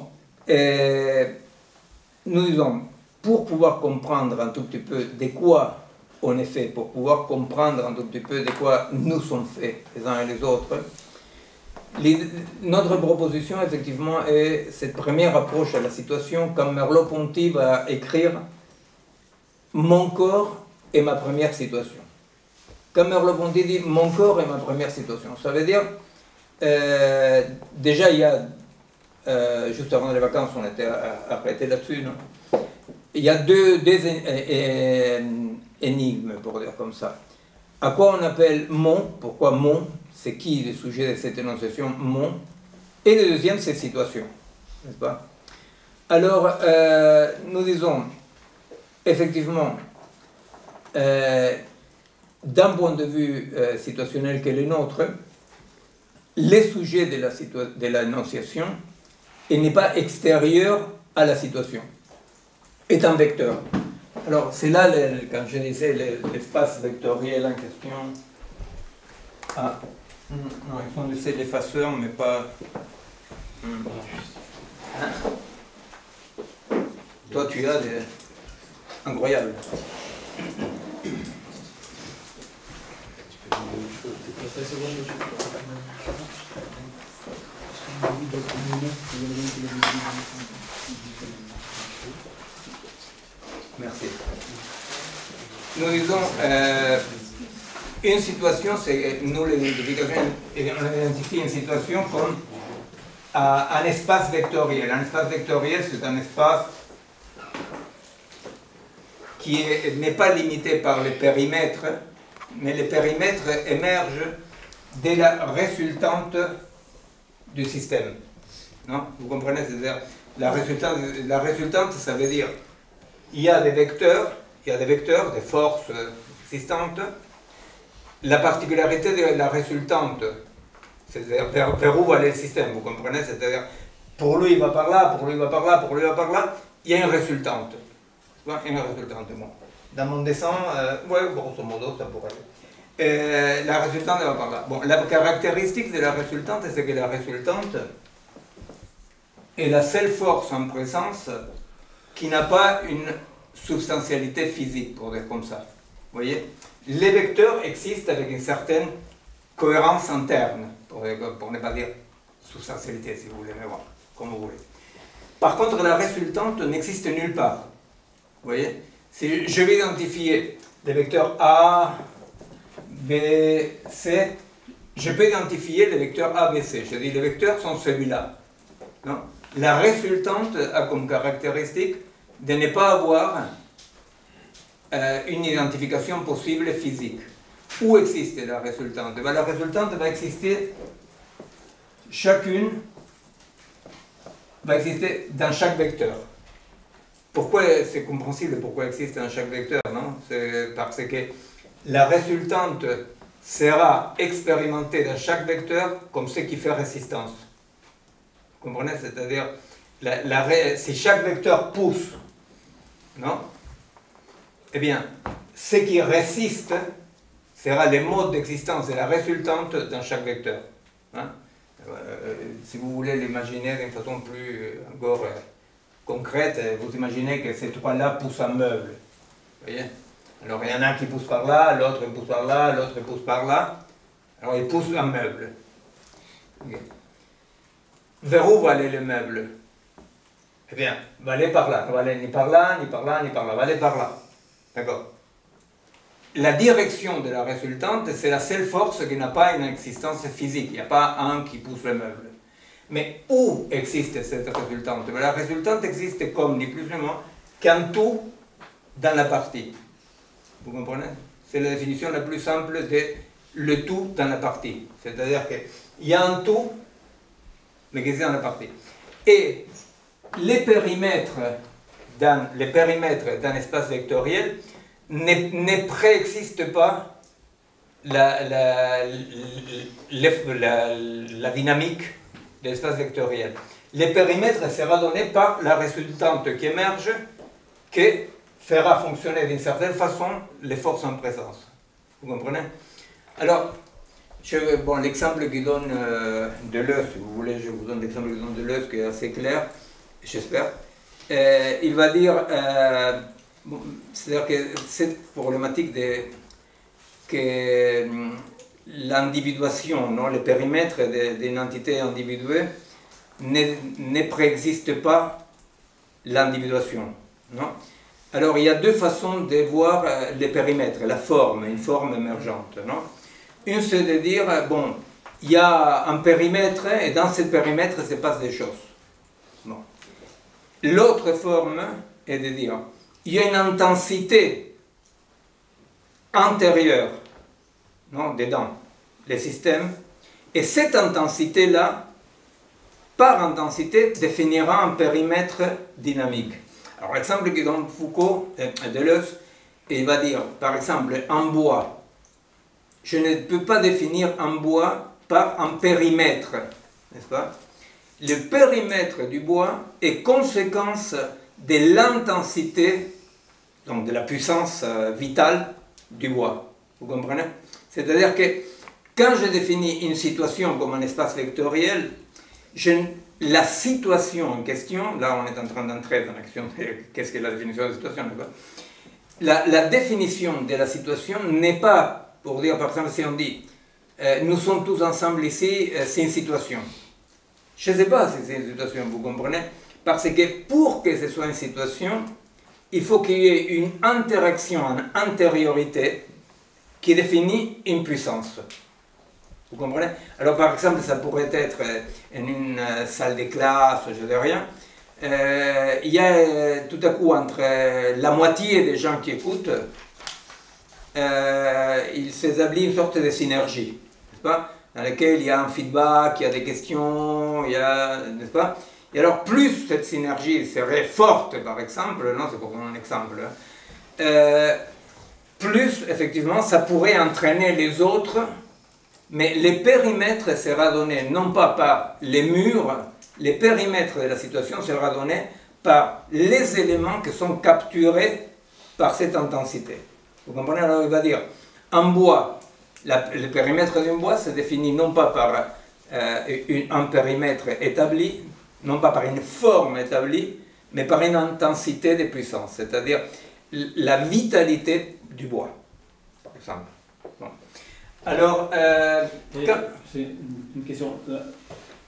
nous disons, pour pouvoir comprendre un tout petit peu de quoi on est fait, pour pouvoir comprendre un tout petit peu de quoi nous sommes faits les uns et les autres, notre proposition effectivement est cette première approche à la situation quand Merleau-Ponty va écrire « Mon corps est ma première situation ». Quand Merleau-Ponty dit « Mon corps est ma première situation », ça veut dire, déjà il y a, juste avant les vacances on était arrêté là-dessus, non? Il y a deux énigmes, pour dire comme ça. À quoi on appelle mon? Pourquoi mon? C'est qui le sujet de cette énonciation mon? Et le deuxième, c'est situation, n'est-ce pas? Alors, nous disons, effectivement, d'un point de vue situationnel que le nôtre, le sujet de l'énonciation, il n'est pas extérieur à la situation, est un vecteur. Alors, c'est là, quand je disais l'espace vectoriel en question. Ah, non, ils ont laissé l'effaceur, mais pas. toi tu as des... Incroyable. Merci. Nous disons, une situation, c'est, nous l'identification, on identifie une situation comme un espace vectoriel. Un espace vectoriel, c'est un espace qui n'est pas limité par les périmètres, mais les périmètres émergent de la résultante du système. Non? Vous comprenez? C'est-à-dire, la résultante, ça veut dire il y a des vecteurs, des forces existantes. La particularité de la résultante, c'est-à-dire vers où va aller le système, vous comprenez? C'est-à-dire, pour lui il va par là, pour lui il va par là, pour lui il va par là, il y a une résultante. Une résultante, bon. Dans mon dessin, ouais, grosso modo, ça pourrait aller. La résultante elle va par là. Bon, la caractéristique de la résultante, c'est que la résultante est la seule force en présence qui n'a pas une substantialité physique, pour dire comme ça. Vous voyez? Les vecteurs existent avec une certaine cohérence interne, pour ne pas dire substantialité, si vous voulez, mais bon, comme vous voulez. Par contre, la résultante n'existe nulle part. Vous voyez? Si je vais identifier des vecteurs A, B, C, je peux identifier les vecteurs A, B, C. Je dis les vecteurs sont celui-là. La résultante a comme caractéristique de ne pas avoir une identification possible physique. Où existe la résultante? La résultante va exister, chacune va exister dans chaque vecteur. Pourquoi c'est compréhensible pourquoi elle existe dans chaque vecteur, non? C'est parce que la résultante sera expérimentée dans chaque vecteur comme ce qui fait résistance. Vous comprenez? C'est-à-dire, si chaque vecteur pousse, non? Eh bien, ce qui résiste sera le mode d'existence de la résultante dans chaque vecteur. Hein? Si vous voulez l'imaginer d'une façon plus encore concrète, vous imaginez que ces trois-là poussent un meuble. Vous voyez? Alors il y en a un qui pousse par là, l'autre pousse par là, l'autre pousse par là. Alors ils poussent un meuble. Okay. Vers où va aller le meuble? Eh bien, va aller par là. Il ne va aller ni par là, ni par là, ni par là. Va aller par là. D'accord? La direction de la résultante, c'est la seule force qui n'a pas une existence physique. Il n'y a pas un qui pousse le meuble. Mais où existe cette résultante? La résultante existe comme, ni plus ni moins, qu'un tout dans la partie. Vous comprenez? C'est la définition la plus simple de le tout dans la partie. C'est-à-dire qu'il y a un tout, mais qui est dans la partie. Et les périmètres d'un espace vectoriel ne préexistent pas la dynamique de l'espace vectoriel. Le périmètre sera donné par la résultante qui émerge, qui fera fonctionner d'une certaine façon les forces en présence. Vous comprenez? Alors, bon, l'exemple qui donne Deleuze, si vous voulez, je vous donne l'exemple qui donne Deleuze, qui est assez clair, j'espère. Il va dire, c'est-à-dire que cette problématique que l'individuation, non, le périmètre d'une entité individuée ne préexiste pas l'individuation. Alors il y a deux façons de voir les périmètres, la forme, une forme émergente. Non? Une c'est de dire, bon, il y a un périmètre et dans ce périmètre se passe des choses. Bon. L'autre forme est de dire, il y a une intensité antérieure, non, dedans, le système, et cette intensité-là, par intensité, définira un périmètre dynamique. Alors l'exemple que donne Foucault, Deleuze, il va dire, par exemple, en bois, je ne peux pas définir un bois par un périmètre, n'est-ce pas? Le périmètre du bois est conséquence de l'intensité, donc de la puissance vitale du bois. Vous comprenez? C'est-à-dire que quand je définis une situation comme un espace vectoriel, la situation en question, là on est en train d'entrer dans la question de qu'est-ce que la définition de la situation, la définition de la situation n'est pas, pour dire par exemple si on dit nous sommes tous ensemble ici, c'est une situation. Je ne sais pas si c'est une situation, vous comprenez, parce que pour que ce soit une situation, il faut qu'il y ait une interaction en antériorité qui définit une puissance. Vous comprenez? Alors par exemple, ça pourrait être en une salle de classe, je ne sais rien. Il y a tout à coup entre la moitié des gens qui écoutent, il s'établit une sorte de synergie, n'est-ce pas? Dans laquelle il y a un feedback, il y a des questions, il y a, n'est-ce pas? Et alors plus cette synergie serait forte, par exemple, non, c'est pour un exemple, plus effectivement ça pourrait entraîner les autres, mais les périmètres sera donné non pas par les murs, les périmètres de la situation sera donné par les éléments qui sont capturés par cette intensité. Vous comprenez? Alors il va dire, en bois, le périmètre d'un bois se définit non pas par un périmètre établi, non pas par une forme établie, mais par une intensité de puissance, c'est-à-dire la vitalité du bois, par exemple. Bon. Alors, c'est une question.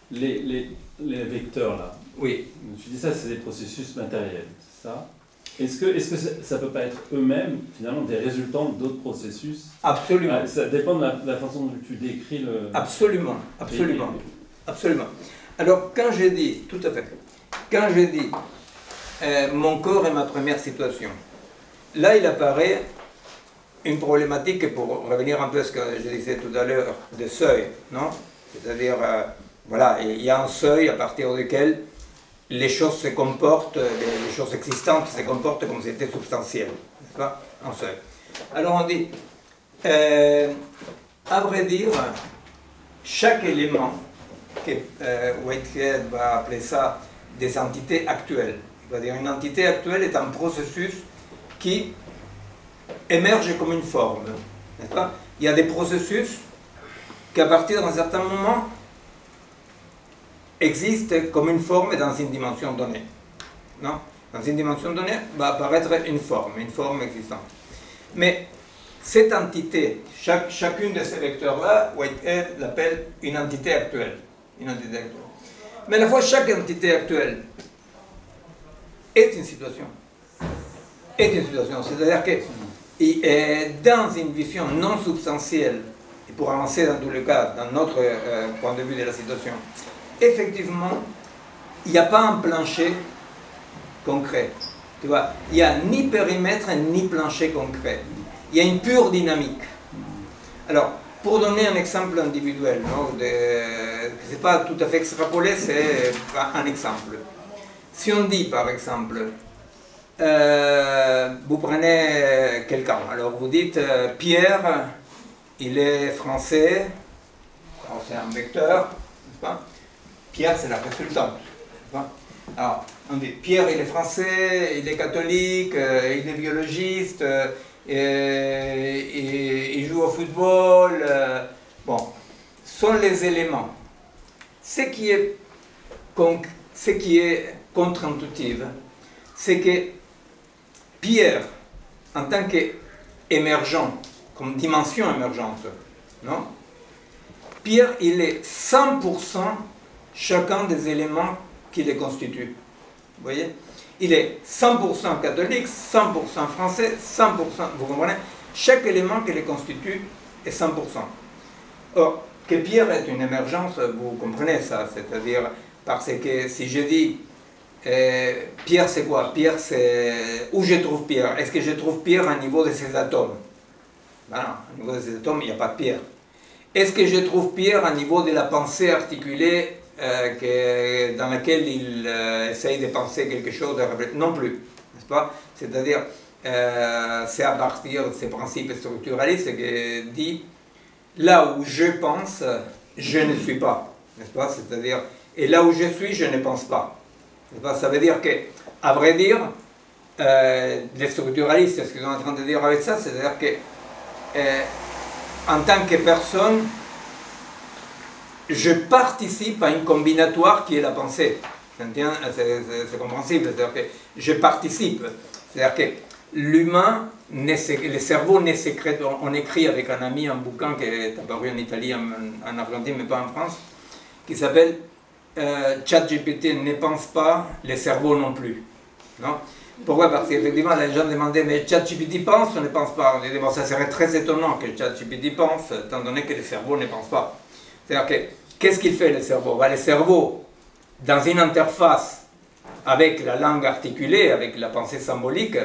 Les vecteurs, là, oui. Tu dis ça, c'est des processus matériels, c'est ça? Est-ce que ça ne peut pas être eux-mêmes, finalement, des résultants d'autres processus? Absolument. Ça dépend de la façon dont tu décris le... Absolument, absolument, absolument. Alors, quand je dis, tout à fait, quand je dis mon corps est ma première situation, là, il apparaît une problématique, pour revenir un peu à ce que je disais tout à l'heure, de seuil, non? C'est-à-dire, voilà, il y a un seuil à partir duquel les choses se comportent, les choses existantes se comportent comme si c'était substantiel, n'est-ce pas? Un seuil. Alors on dit, à vrai dire, chaque élément, que Whitehead va appeler ça des entités actuelles. Il va dire une entité actuelle est un processus qui émerge comme une forme, n'est-ce pas? Il y a des processus qui, à partir d'un certain moment, existent comme une forme dans une dimension donnée. Non? Dans une dimension donnée va apparaître une forme existante. Mais cette entité, chacune de ces vecteurs-là, Whitehead l'appelle une entité actuelle. Une entité actuelle. Mais à la fois, chaque entité actuelle est une situation. Est une situation. C'est-à-dire que dans une vision non substantielle, et pour avancer dans tous les cas, dans notre point de vue de la situation, effectivement, il n'y a pas un plancher concret. Tu vois, il n'y a ni périmètre ni plancher concret. Il y a une pure dynamique. Alors, pour donner un exemple individuel, ce n'est pas tout à fait extrapolé, c'est un exemple. Si on dit par exemple, vous prenez quelqu'un, alors vous dites Pierre, il est français, c'est un vecteur, n'est-ce pas? Pierre, c'est la résultante. Alors, on dit Pierre, il est français, il est catholique, il est biologiste, il joue au football. Bon, sont les éléments. Ce qui est contre-intuitif, c'est que Pierre, en tant qu'émergent, comme dimension émergente, non? Pierre, il est 100% chacun des éléments qui les constituent. Vous voyez? Il est 100% catholique, 100% français, 100%, vous comprenez? Chaque élément qui les constitue est 100%. Or, que Pierre est une émergence, vous comprenez ça, c'est-à-dire, parce que si je dis, Pierre c'est quoi? Pierre c'est... Où je trouve Pierre? Est-ce que je trouve Pierre au niveau de ses atomes? Ben non, au niveau de ses atomes, il n'y a pas de Pierre. Est-ce que je trouve Pierre au niveau de la pensée articulée dans laquelle il essaye de penser quelque chose, non plus, n'est-ce pas? C'est-à-dire, c'est à partir de ces principes structuralistes que dit, là où je pense, je ne suis pas, n'est-ce pas? C'est-à-dire, et là où je suis, je ne pense pas. N'est-ce pas? Ça veut dire que, à vrai dire, les structuralistes, ce qu'ils sont en train de dire avec ça, c'est-à-dire que, en tant que personne, je participe à une combinatoire qui est la pensée. C'est compréhensible, c'est-à-dire que je participe. C'est-à-dire que l'humain, le cerveau ne sécrète. On écrit avec un ami un bouquin qui est apparu en Italie, en Argentine, mais pas en France, qui s'appelle ChatGPT ne pense pas, les cerveaux non plus. Non? Pourquoi? Parce qu'effectivement, les gens demandaient, mais ChatGPT pense ou ne pense pas? On disait, bon, ça serait très étonnant que ChatGPT pense, étant donné que les cerveaux ne pensent pas. C'est-à-dire que, qu'est-ce qu'il fait le cerveau? Ben, le cerveau, dans une interface avec la langue articulée, avec la pensée symbolique,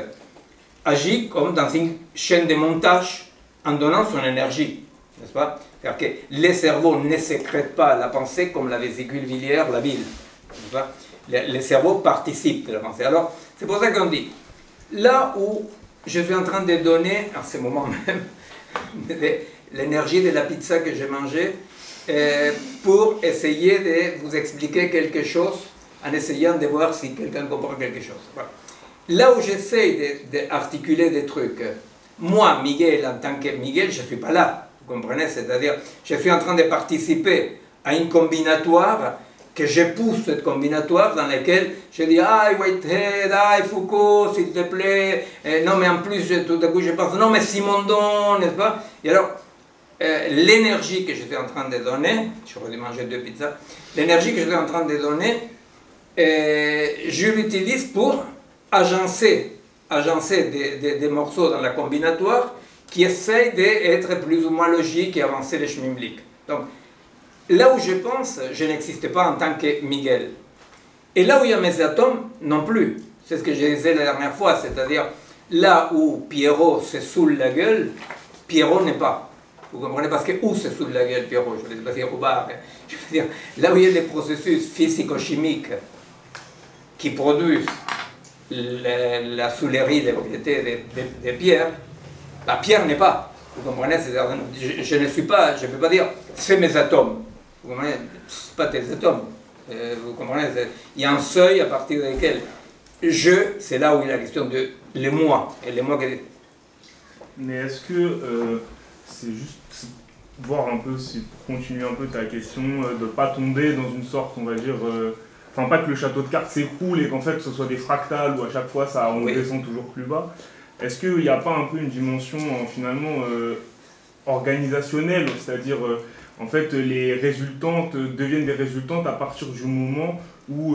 agit comme dans une chaîne de montage en donnant son énergie, n'est-ce pas? C'est-à-dire que les cerveaux ne sécrètent pas la pensée comme la vésicule biliaire, la bile, n'est-ce pas? Les cerveaux participent de la pensée. Alors, c'est pour ça qu'on dit, là où je suis en train de donner, en ce moment même, l'énergie de la pizza que j'ai mangée, pour essayer de vous expliquer quelque chose, en essayant de voir si quelqu'un comprend quelque chose. Voilà. Là où j'essaie d'articuler des trucs, moi, Miguel, en tant que Miguel, je ne suis pas là, vous comprenez? C'est-à-dire, je suis en train de participer à une combinatoire, que je pousse cette combinatoire dans laquelle je dis « Ah, Whitehead, ah, Foucault, s'il te plaît, non, mais en plus, tout à coup, je pense « Non, mais Simondon, n'est-ce pas ?» Et alors, l'énergie que j'étais en train de donner, j'aurais dû manger 2 pizzas, l'énergie que j'étais en train de donner, je l'utilise pour agencer des morceaux dans la combinatoire qui essayent d'être plus ou moins logiques et avancer les schmimbliques. Donc, là où je pense, je n'existe pas en tant que Miguel. Et là où il y a mes atomes, non plus. C'est ce que je disais la dernière fois, c'est-à-dire là où Pierrot se saoule la gueule, Pierrot n'est pas. Vous comprenez? Parce que où se saoule la gueule, Pierrot? Je ne vais pas dire au bar. Je veux dire, là où il y a des processus physico-chimiques qui produisent la soulerie des propriétés des pierres, la pierre n'est pas. Vous comprenez? Je ne suis pas, je ne peux pas dire c'est mes atomes. Vous comprenez? Ce pas tes atomes. Vous comprenez? Il y a un seuil à partir duquel c'est là où il y a la question de les moi. Et les moi que... Mais est-ce que c'est juste voir un peu, si, pour continuer un peu ta question, de ne pas tomber dans une sorte, on va dire, enfin pas que le château de cartes s'écroule et qu'en fait ce soit des fractales où à chaque fois ça on descend toujours plus bas. Est-ce qu'il n'y a pas un peu une dimension finalement organisationnelle, c'est-à-dire en fait les résultantes deviennent des résultantes à partir du moment où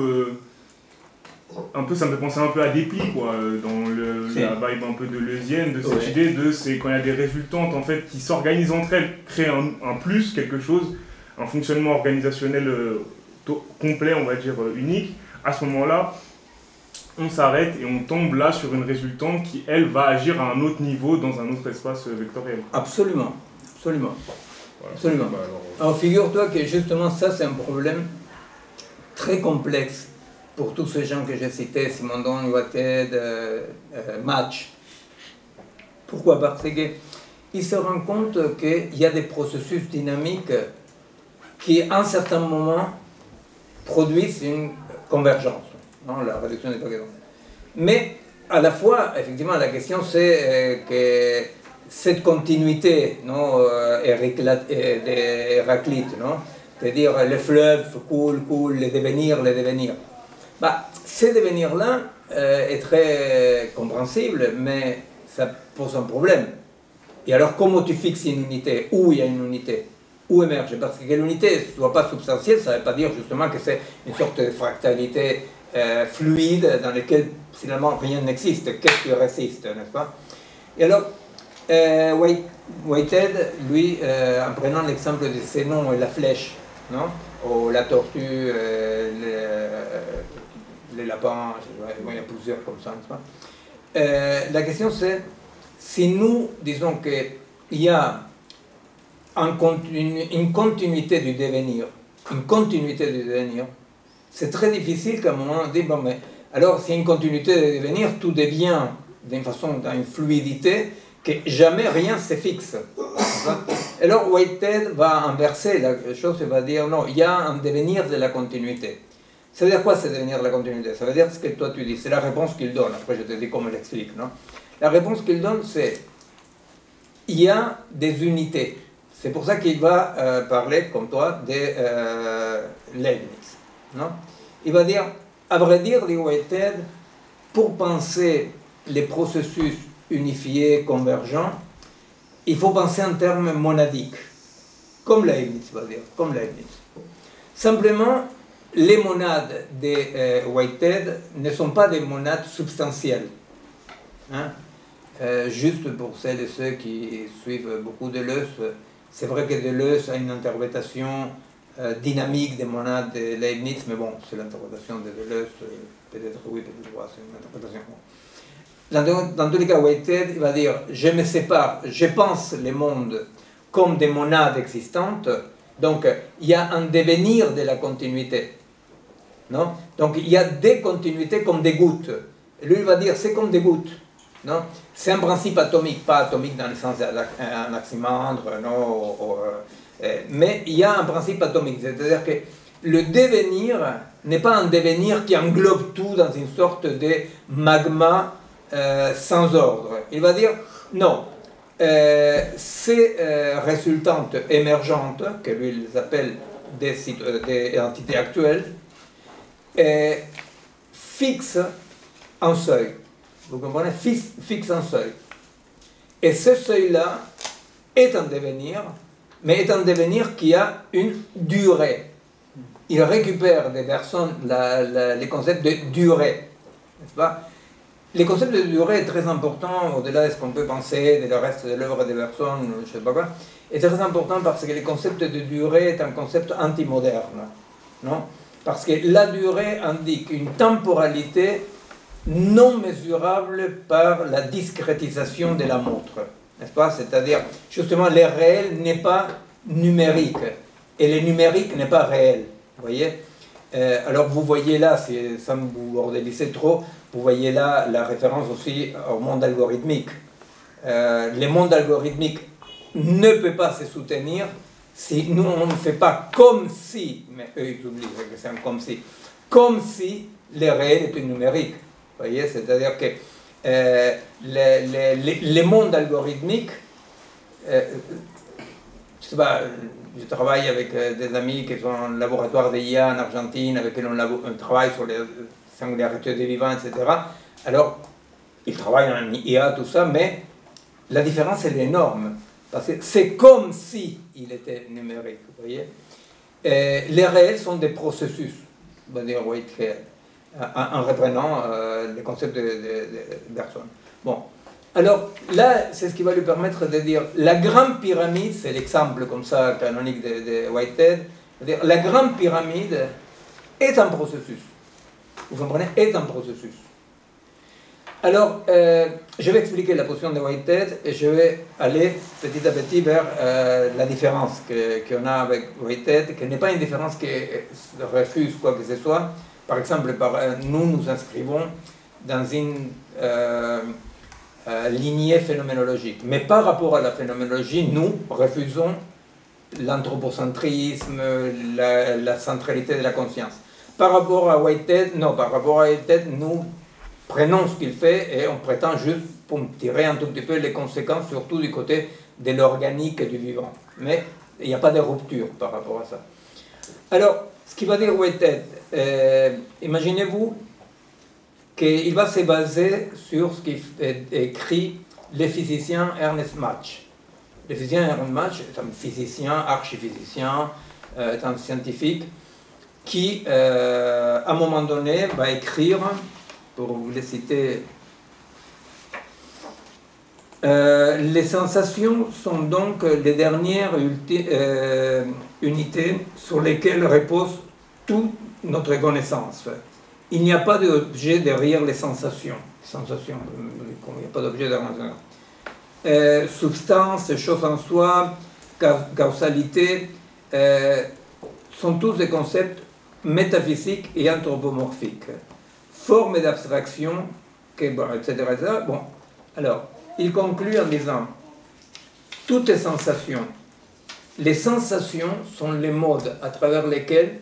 un peu, ça me fait penser un peu à des plis, quoi, dans la vibe un peu de Leuzienne, de cette idée de c'est quand il y a des résultantes en fait qui s'organisent entre elles, créent un plus, quelque chose, un fonctionnement organisationnel complet, on va dire unique. À ce moment-là, on s'arrête et on tombe là sur une résultante qui, elle, va agir à un autre niveau dans un autre espace vectoriel. Absolument, absolument. Voilà. Absolument. Alors figure-toi que justement ça c'est un problème très complexe pour tous ces gens que j'ai cités, Simondon, Whitehead, Match. Pourquoi? Parce qu'ils se rendent compte qu'il y a des processus dynamiques qui, à un certain moment, produisent une convergence, non, la réduction des tokens. Mais, à la fois, effectivement, la question c'est que cette continuité d'Héraclite, non, c'est-à-dire le fleuve coule, les devenirs, bah, ces devenirs-là est très compréhensible, mais ça pose un problème. Et alors, comment tu fixes une unité? Où il y a une unité? Où émerge? Parce que l'unité ne soit pas substantielle, ça ne veut pas dire justement que c'est une sorte de fractalité fluide dans laquelle finalement rien n'existe. Qu'est-ce qui résiste, n'est-ce pas? Et alors, Whitehead, lui, en prenant l'exemple de Zénon et la flèche, non? Ou la tortue, les lapins, il y a plusieurs comme ça, n'est-ce pas? La question c'est, si nous disons qu'il y a une continuité du devenir, c'est très difficile qu'à un moment on dise, bon mais alors s'il y a une continuité du devenir, tout devient d'une façon, dans une fluidité, que jamais rien se fixe. Alors Whitehead va inverser la chose et va dire, non, il y a un devenir de la continuité. Ça veut dire quoi, ce devenir de la continuité? Ça veut dire ce que toi tu dis, c'est la réponse qu'il donne, après je te dis comment il explique, non? La réponse qu'il donne, c'est, il y a des unités, C'est pour ça qu'il va parler, comme toi, de Leibniz. Non? Il va dire, à vrai dire, dit Whitehead, pour penser les processus unifiés, convergents, il faut penser en termes monadiques, comme Leibniz va dire, comme Leibniz. Simplement, les monades de Whitehead ne sont pas des monades substantielles. Hein? Juste pour celles et ceux qui suivent beaucoup Deleuze, c'est vrai que Deleuze a une interprétation dynamique des monades de Leibniz, mais bon, c'est l'interprétation de Deleuze, peut-être oui, peut-être pas, c'est une interprétation. Dans tous les cas, Whitehead il va dire, je me sépare, je pense les mondes comme des monades existantes, donc il y a un devenir de la continuité. Non? Donc il y a des continuités comme des gouttes. Et lui, il va dire, c'est comme des gouttes. Non? C'est un principe atomique, pas atomique dans le sens d'un oxymandre, non, mais il y a un principe atomique, c'est-à-dire que le devenir n'est pas un devenir qui englobe tout dans une sorte de magma sans ordre. Il va dire, non, ces résultantes émergentes, que lui il appelle des entités actuelles, fixent un seuil. Vous comprenez? Fixe un seuil. Et ce seuil-là est un devenir, mais est un devenir qui a une durée. Il récupère des personnes les concepts de durée, n'est-ce pas? Les concepts de durée est très important, au-delà de ce qu'on peut penser, de le reste de l'œuvre des personnes, je ne sais pas quoi, est très important parce que le concept de durée est un concept anti-moderne, non? Parce que la durée indique une temporalité non mesurable par la discrétisation de la montre, n'est-ce pas? C'est-à-dire, justement, le réel n'est pas numérique, et le numérique n'est pas réel, vous voyez? Alors vous voyez là, sans vous bordéliser trop, vous voyez là la référence aussi au monde algorithmique. Le monde algorithmique ne peut pas se soutenir si nous on ne fait pas comme si, mais eux ils oublient que c'est un comme si le réel était numérique. Vous voyez, c'est-à-dire que les mondes algorithmiques, je sais pas, je travaille avec des amis qui sont en laboratoire d'IA en Argentine, avec qui on travaille sur les singularités des vivants, etc. Alors, ils travaillent en IA, tout ça, mais la différence, elle est énorme. Parce que c'est comme si il était numérique, vous voyez. Les réels sont des processus, on va dire Whitehead, en reprenant les concepts de Bergson. Bon, alors là, c'est ce qui va lui permettre de dire la grande pyramide, c'est l'exemple comme ça canonique de Whitehead, c'est-à-dire la grande pyramide est un processus. Vous comprenez? Est un processus. Alors, je vais expliquer la position de Whitehead et je vais aller petit à petit vers la différence qu'on a avec Whitehead, qui n'est pas une différence qui refuse quoi que ce soit. Par exemple, nous nous inscrivons dans une lignée phénoménologique. Mais par rapport à la phénoménologie, nous refusons l'anthropocentrisme, la centralité de la conscience. Par rapport à Whitehead, non, par rapport à Whitehead, nous prenons ce qu'il fait et on prétend juste pour tirer un tout petit peu les conséquences, surtout du côté de l'organique et du vivant. Mais il n'y a pas de rupture par rapport à ça. Alors, ce qui va dire Whitehead, imaginez-vous qu'il va se baser sur ce qu'écrit le physicien Ernest Mach. Le physicien Ernest Mach est un physicien, archiphysicien, est un scientifique qui, à un moment donné, va écrire, pour vous les citer, les sensations sont donc les dernières unités sur lesquelles repose toute notre connaissance. Il n'y a pas d'objet derrière les sensations. Il n'y a pas d'objet derrière les sensations. Substance, chose en soi, causalité, sont tous des concepts métaphysiques et anthropomorphiques. Forme d'abstraction, etc., etc. Bon, alors, il conclut en disant toutes les sensations sont les modes à travers lesquels,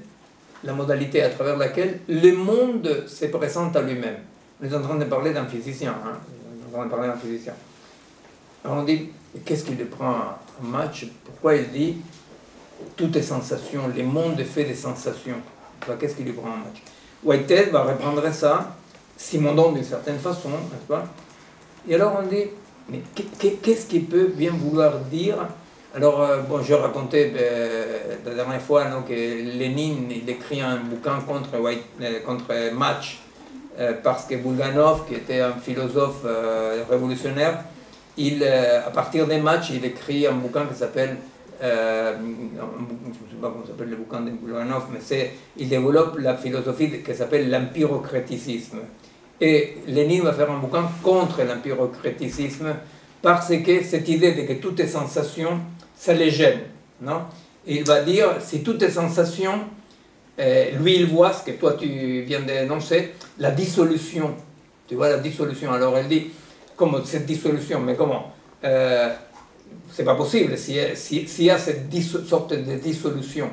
la modalité à travers laquelle le monde se présente à lui-même. On est en train de parler d'un physicien, hein. On est en train de parler d'un physicien. Alors on dit, qu'est-ce qui le prend un match, pourquoi il dit tout est sensation, le monde est fait des sensations. Qu'est-ce qui lui prend un match? Whitehead va reprendre ça, Simondon d'une certaine façon, n'est-ce pas? Et alors on dit, mais qu'est-ce qu'il peut bien vouloir dire? Alors, bon, je racontais la dernière fois que Lénine il écrit un bouquin contre Match, parce que Bulganov, qui était un philosophe révolutionnaire, à partir des Matchs, il écrit un bouquin qui s'appelle, je ne sais pas comment s'appelle le bouquin de Bulganov, mais il développe la philosophie qui s'appelle l'empirocréticisme. Et Lénine va faire un bouquin contre l'empirocréticisme, parce que cette idée de que tout est sensation, ça les gêne, non? Et il va dire, si tout est sensation, lui il voit ce que toi tu viens d'énoncer, la dissolution, tu vois la dissolution. Alors elle dit, comment cette dissolution, mais comment? C'est pas possible, s'il y a cette sorte de dissolution,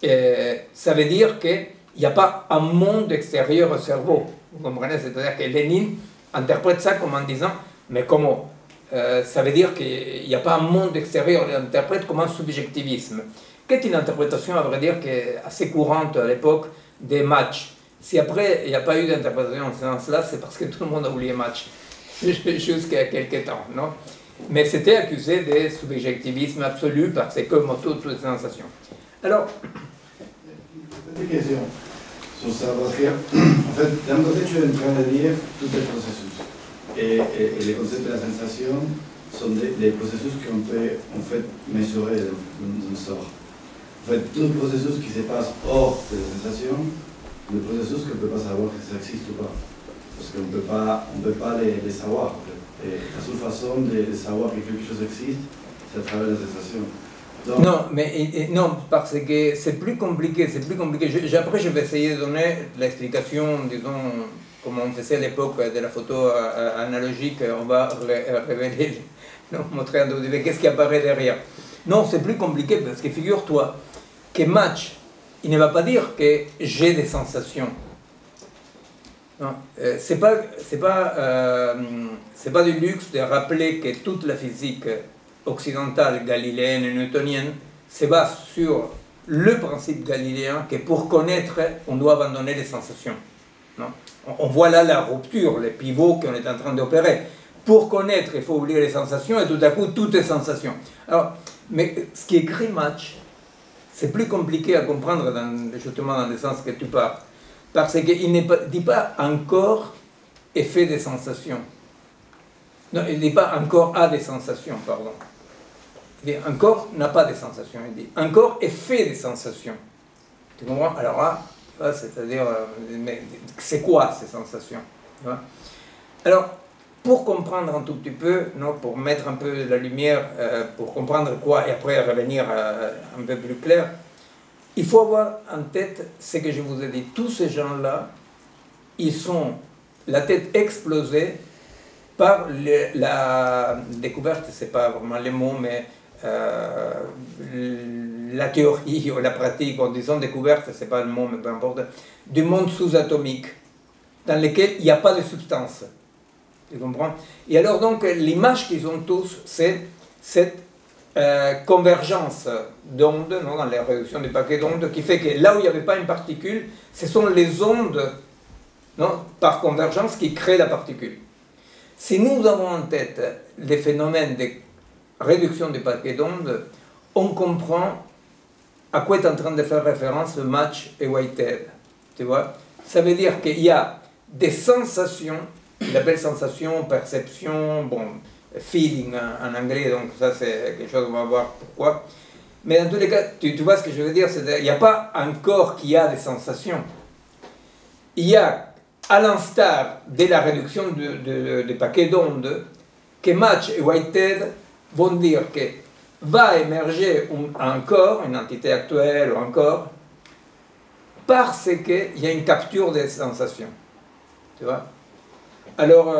ça veut dire qu'il n'y a pas un monde extérieur au cerveau, vous comprenez? C'est-à-dire que Lénine interprète ça comme en disant, mais comment? Ça veut dire qu'il n'y a pas un monde extérieur, il interprète comme un subjectivisme, qui est une interprétation, à vrai dire, qui est assez courante à l'époque des Matchs. Si après, il n'y a pas eu d'interprétation en ce sens-là, c'est parce que tout le monde a oublié Match, jusqu'à quelques temps, non? Mais c'était accusé de subjectivisme absolu, parce que comme toutes les sensations. Alors... Petite question sur ça, parce que, en fait, d'un côté, tu es en train de dire tout est processus. Et les concepts de la sensation sont des processus qu'on peut en fait mesurer dans une sorte. En fait, tout processus qui se passe hors de la sensation, le processus qu'on ne peut pas savoir si ça existe ou pas. Parce qu'on ne peut pas les savoir. En fait. Et la seule façon de savoir que quelque chose existe, c'est à travers la sensation. Donc, non, mais non, parce que c'est plus compliqué, c'est plus compliqué. Après, je vais essayer de donner l'explication, disons, comme on faisait à l'époque de la photo analogique, on va révéler, montrer un peu qu'est-ce qui apparaît derrière. Non, c'est plus compliqué parce que figure-toi que Match, il ne va pas dire que j'ai des sensations. C'est pas du luxe de rappeler que toute la physique occidentale, galiléenne et newtonienne se base sur le principe galiléen que pour connaître, on doit abandonner les sensations. Non? On voit là la rupture, les pivots qu'on est en train d'opérer. Pour connaître, il faut oublier les sensations et tout à coup, tout est sensation. Alors, mais ce qui écrit Match, c'est plus compliqué à comprendre justement dans le sens que tu parles. Parce qu'il ne dit pas encore effet des sensations. Non, il ne dit pas encore a des sensations, pardon. Il dit un corps n'a pas de sensations. Il dit un corps est fait des sensations. Tu comprends? Alors là, c'est-à-dire, c'est quoi ces sensations? Alors, pour comprendre un tout petit peu, non, pour mettre un peu la lumière, pour comprendre quoi, et après revenir un peu plus clair, il faut avoir en tête ce que je vous ai dit. Tous ces gens-là, ils sont la tête explosée par la découverte, c'est pas vraiment les mots, mais la théorie ou la pratique, en disant découverte, c'est pas le mot, mais peu importe, du monde sous-atomique, dans lequel il n'y a pas de substance. Tu comprends? Et alors donc, l'image qu'ils ont tous, c'est cette convergence d'ondes, dans la réduction des paquets d'ondes, qui fait que là où il n'y avait pas une particule, ce sont les ondes, par convergence, qui créent la particule. Si nous avons en tête les phénomènes de réduction des paquets d'ondes, on comprend à quoi est en train de faire référence le Match et Whitehead. Tu vois? Ça veut dire qu'il y a des sensations, il appelle sensation, perception, bon, feeling en anglais, donc ça c'est quelque chose, on va voir pourquoi. Mais dans tous les cas, tu vois ce que je veux dire, il n'y a pas un corps qui a des sensations. Il y a, à l'instar de la réduction des paquets d'ondes, que Match et Whitehead vont dire que va émerger un corps, une entité actuelle ou un corps, parce qu'il y a une capture des sensations. Tu vois? Alors,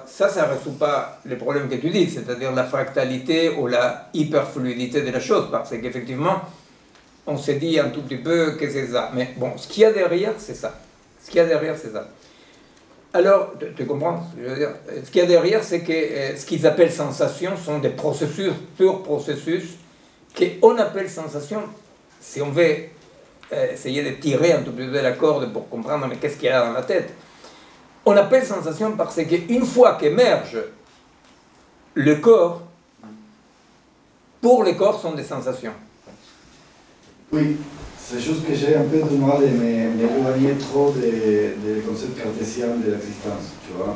ça ne résout pas les problèmes que tu dis, c'est-à-dire la fractalité ou la hyperfluidité de la chose, parce qu'effectivement, on s'est dit un tout petit peu que c'est ça. Mais bon, ce qu'il y a derrière, c'est ça. Ce qu'il y a derrière, c'est ça. Alors, tu comprends ce que je veux dire? Ce qu'il y a derrière, c'est que ce qu'ils appellent sensations sont des processus, purs processus, qu'on appelle sensations, si on veut essayer de tirer un tout petit peu la corde pour comprendre mais qu'est-ce qu'il y a dans la tête. On appelle sensation parce qu'une fois qu'émerge le corps, pour le corps sont des sensations. Oui, c'est juste que j'ai un peu du mal de m'éloigner trop des concepts cartésiens de l'existence, tu vois.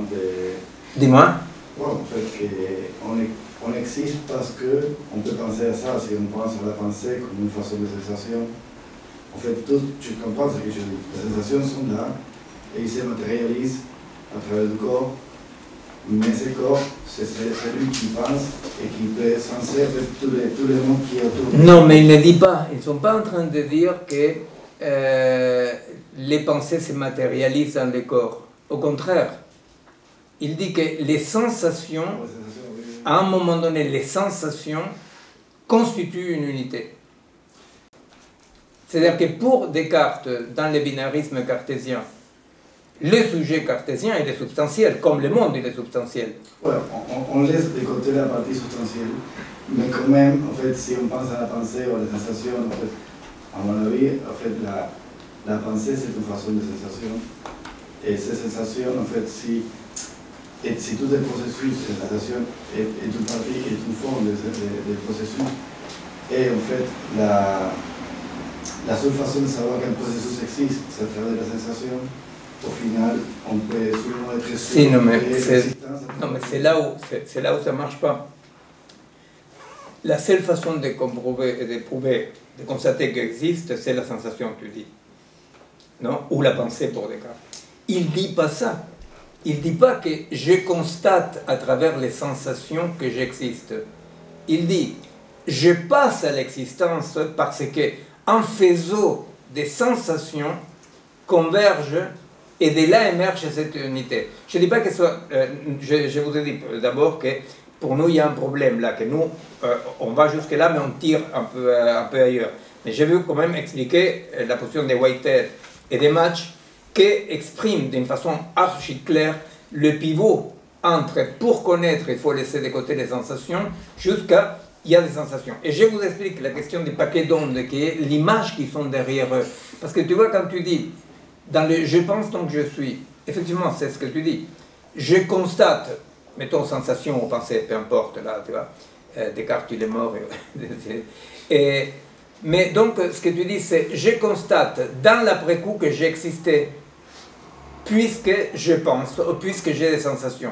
Dis-moi. Ouais, en fait, on existe parce qu'on peut penser à ça, si on pense à la pensée comme une façon de sensation. En fait, tu comprends ce que je dis. Les sensations sont là et ils se matérialisent à travers le corps. Mais ce corps, c'est celui qui pense et qui peut senser tous les mondes qui est autour. Non, mais il ne dit pas. Ils ne sont pas en train de dire que les pensées se matérialisent dans le corps. Au contraire, il dit que les sensations, à un moment donné, les sensations constituent une unité. C'est-à-dire que pour Descartes, dans le binarisme cartésien, le sujet cartésien il est substantiel, comme le monde il est substantiel. Ouais, on laisse de côté la partie substantielle, mais quand même, en fait, si on pense à la pensée ou à la sensation, en fait, à mon avis, en fait, la pensée c'est une façon de sensation. Et ces sensations, en fait, si tout est processus, la sensation est une partie, est une forme de processus, et en fait, la seule façon de savoir qu'un processus existe, c'est à travers de la sensation. Au final, on peut souvent être si, non, mais c'est là où ça ne marche pas. La seule façon de prouver, de constater qu'il existe, c'est la sensation, tu dis. Non? Ou la pensée pour Descartes. Il ne dit pas ça. Il ne dit pas que je constate à travers les sensations que j'existe. Il dit, je passe à l'existence parce que, en faisant des sensations, convergent. Et de là émerge cette unité. Je ne dis pas que soit... je vous ai dit d'abord que pour nous, il y a un problème là, que nous, on va jusque là, mais on tire un peu ailleurs. Mais je veux quand même expliquer la position de Whitehead et des matchs qui expriment d'une façon archi claire le pivot entre, pour connaître, il faut laisser de côté les sensations, jusqu'à, il y a des sensations. Et je vous explique la question des paquets d'ondes, qui est l'image qui sont derrière eux. Parce que tu vois, quand tu dis... Dans le « je pense donc je suis », effectivement, c'est ce que tu dis. Je constate, mettons sensation ou pensée, peu importe, là, tu vois, Descartes, il est mort. Mais donc, ce que tu dis, c'est « je constate dans l'après-coup que j'ai existé, puisque je pense, ou puisque j'ai des sensations ».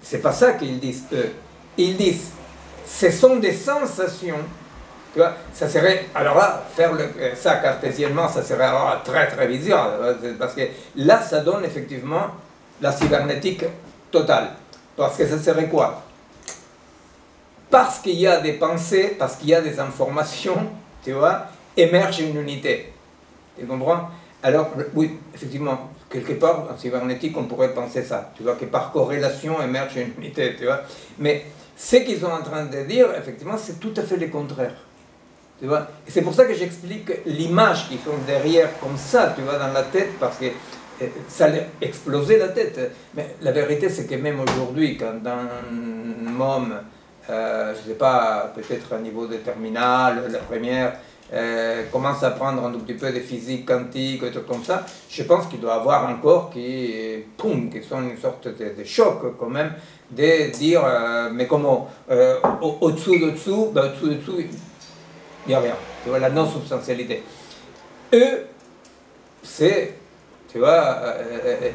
C'est pas ça qu'ils disent, eux. Ils disent « ce sont des sensations ». Tu vois, ça serait, alors là, faire ça cartésiennement, ça serait très très bizarre, parce que là, ça donne effectivement la cybernétique totale. Parce que ça serait quoi? Parce qu'il y a des pensées, parce qu'il y a des informations, tu vois, émerge une unité. Tu comprends? Alors, oui, effectivement, quelque part, en cybernétique, on pourrait penser ça. Tu vois, que par corrélation émerge une unité, tu vois. Mais ce qu'ils sont en train de dire, effectivement, c'est tout à fait le contraire. Tu vois, et c'est pour ça que j'explique l'image qui sont derrière comme ça, tu vois, dans la tête, parce que ça allait exploser la tête. Mais la vérité, c'est que même aujourd'hui, quand un homme, je ne sais pas, peut-être à niveau de terminale, la première, commence à prendre un tout petit peu de physique quantique, et tout comme ça, je pense qu'il doit avoir un corps qui sont une sorte de choc quand même, de dire, mais comment, au-dessous, ben, au-dessous, il n'y a rien, tu vois, la non-substantialité. Eux, c'est, tu vois,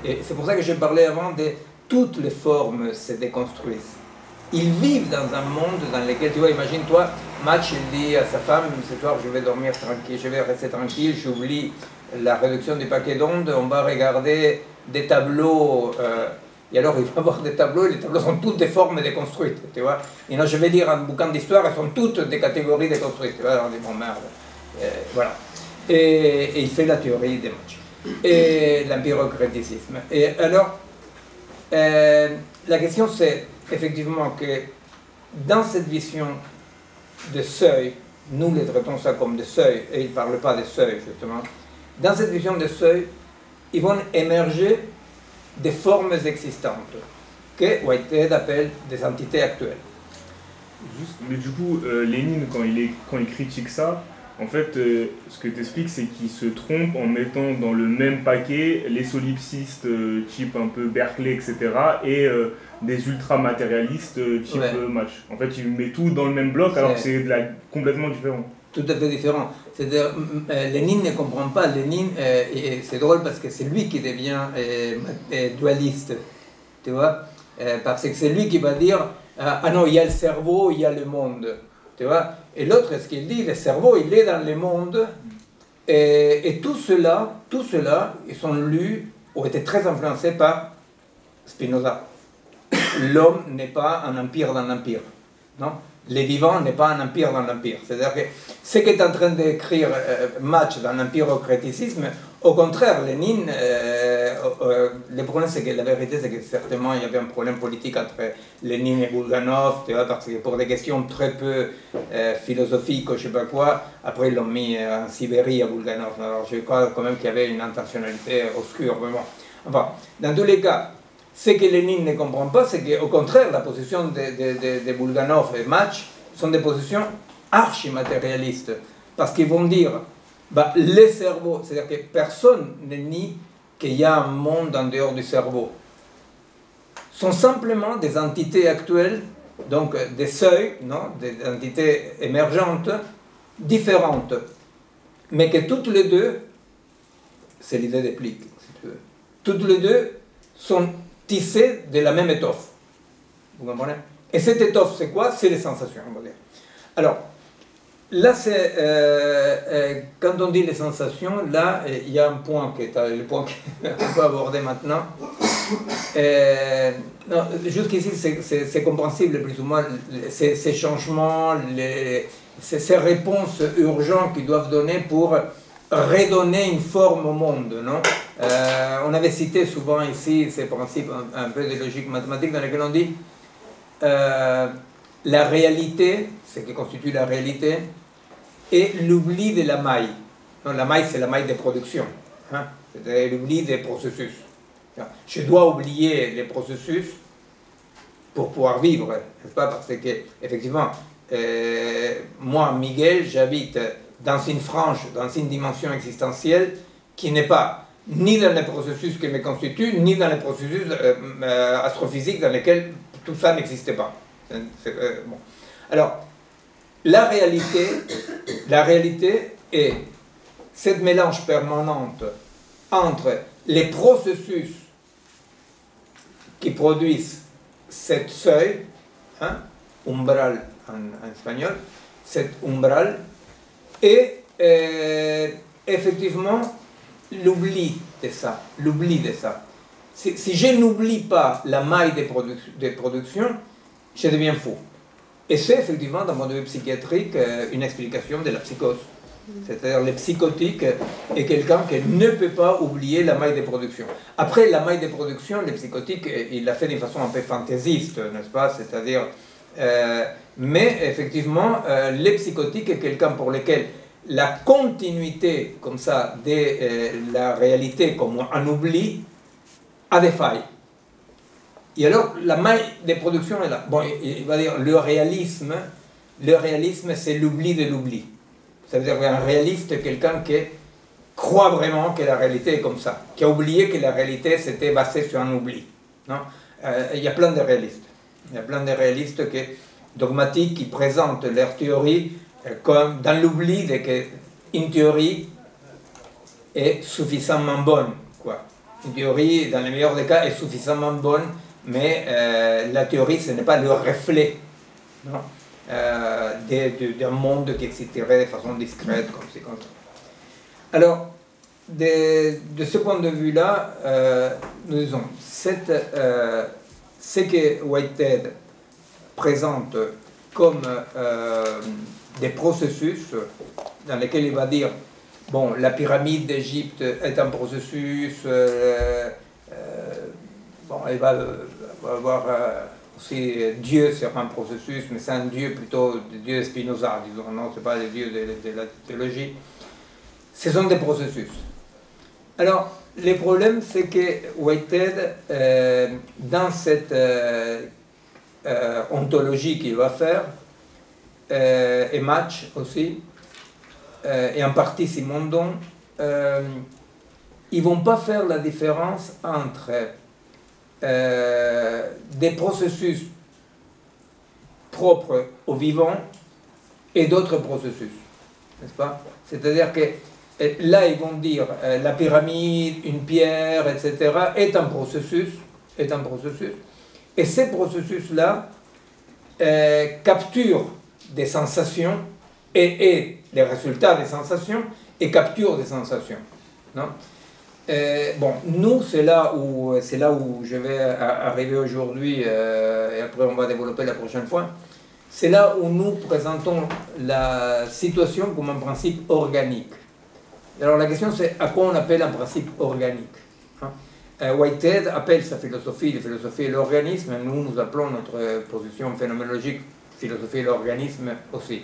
et c'est pour ça que je parlais avant de toutes les formes se déconstruisent. Ils vivent dans un monde dans lequel, tu vois, imagine-toi, Match, il dit à sa femme, ce soir je vais dormir tranquille, je vais rester tranquille, j'oublie la réduction du paquet d'ondes, on va regarder des tableaux, et alors il va voir des tableaux, et les tableaux sont toutes des formes déconstruites, tu vois. Et là je vais lire un bouquin d'histoire, elles sont toutes des catégories déconstruites, tu vois, on dit bon merde, voilà. Et il fait la théorie des matchs, et l'empirocréticisme. Et alors, la question c'est effectivement que dans cette vision de seuil, nous les traitons ça comme des seuils, et ils ne parlent pas des seuils justement, dans cette vision de seuil, ils vont émerger des formes existantes, que Whitehead appelle des entités actuelles. Juste, mais du coup, Lénine, quand il critique ça, en fait, ce que tu expliques, c'est qu'il se trompe en mettant dans le même paquet les solipsistes type un peu Berkeley, etc., et des ultra-matérialistes type Match. En fait, il met tout dans le même bloc, alors que c'est complètement différent. Tout à fait différent. C'est-à-dire, Lénine ne comprend pas. Lénine, c'est drôle parce que c'est lui qui devient dualiste, tu vois, parce que c'est lui qui va dire ah non, il y a le cerveau, il y a le monde, tu vois. Et l'autre, ce qu'il dit, le cerveau, il est dans le monde, et tout cela, ils sont lus ou étaient très influencés par Spinoza. L'homme n'est pas un empire dans l'empire, non? Le vivant n'est pas un empire dans l'empire. C'est-à-dire que ce qu'est en train d'écrire Match dans l'empire au criticisme, au contraire, Lénine, le problème c'est que la vérité c'est que certainement il y avait un problème politique entre Lénine et Boulganov, tu vois, parce que pour des questions très peu philosophiques ou je sais pas quoi, après ils l'ont mis en Sibérie à Boulganov. Alors je crois quand même qu'il y avait une intentionnalité obscure, vraiment. Enfin, dans tous les cas, ce que Lénine ne comprend pas, c'est qu'au contraire, la position de Boulganov et Match sont des positions archi-matérialistes. Parce qu'ils vont dire, bah, les cerveaux, c'est-à-dire que personne ne nie qu'il y a un monde en dehors du cerveau, sont simplement des entités actuelles, donc des seuils, non, des entités émergentes, différentes, mais que toutes les deux, c'est l'idée des pliques, si tu veux, toutes les deux sont tissées de la même étoffe. Vous comprenez? Et cette étoffe, c'est quoi? C'est les sensations, on va dire. Alors, là, c'est quand on dit les sensations, là, il y a un point qui est le point qu'on peut aborder maintenant. Jusqu'ici, c'est compréhensible plus ou moins, ces changements, ces réponses urgentes qu'ils doivent donner pour redonner une forme au monde, non? On avait cité souvent ici ces principes un peu de logique mathématique dans lesquels on dit la réalité, ce qui constitue la réalité, et l'oubli de la maille. Non, la maille, c'est la maille de production, hein? C'est l'oubli des processus. Je dois oublier les processus pour pouvoir vivre, n'est-ce pas? Parce que, effectivement, moi, Miguel, j'habite dans une frange, dans une dimension existentielle qui n'est pas ni dans les processus qui me constituent, ni dans les processus astrophysiques dans lesquels tout ça n'existait pas. Bon. Alors, la réalité est cette mélange permanente entre les processus qui produisent cette seuil, hein, umbral en espagnol, cet umbral, et effectivement l'oubli de ça. Si je n'oublie pas la maille des productions, je deviens fou. Et c'est effectivement, d'un point de vue psychiatrique, une explication de la psychose. C'est-à-dire le psychotique est quelqu'un qui ne peut pas oublier la maille des productions. Après, la maille des productions, le psychotique, il l'a fait d'une façon un peu fantaisiste, n'est-ce pas? C'est-à-dire, mais effectivement, le psychotique est quelqu'un pour lequel la continuité, comme ça, de la réalité comme un oubli, a des failles. Et alors, la maille des productions est là. Bon, il va dire, le réalisme c'est l'oubli de l'oubli. Ça veut dire qu'un réaliste est quelqu'un qui croit vraiment que la réalité est comme ça, qui a oublié que la réalité s'était basée sur un oubli. Non? Il y a plein de réalistes. Il y a plein de réalistes dogmatiques qui présentent leur théorie comme dans l'oubli de qu'une théorie est suffisamment bonne, quoi. Une théorie, dans le meilleur des cas, est suffisamment bonne, mais la théorie, ce n'est pas le reflet, non? D'un monde qui existerait de façon discrète, comme ça. Alors, de ce point de vue-là, nous disons, ce que Whitehead présente comme des processus dans lesquels il va dire, bon, la pyramide d'Égypte est un processus, bon, il va avoir aussi Dieu, c'est un processus, mais c'est un Dieu plutôt, le Dieu de Spinoza, disons, non, c'est pas le Dieu de la théologie. Ce sont des processus. Alors, le problème, c'est que Whitehead, dans cette ontologie qu'il va faire, et Match aussi, et en partie Simondon, ils ne vont pas faire la différence entre des processus propres au vivant et d'autres processus, n'est-ce pas? C'est-à-dire que là, ils vont dire la pyramide, une pierre, etc., est un processus, et ces processus-là capturent des sensations et les résultats des sensations et capturent des sensations. Non? Bon, nous, c'est là où je vais arriver aujourd'hui, et après on va développer la prochaine fois. C'est là où nous présentons la situation comme un principe organique. Alors la question c'est à quoi on appelle un principe organique, hein? Whitehead appelle sa philosophie la philosophie et l'organisme, nous appelons notre position phénoménologique philosophie et l'organisme aussi.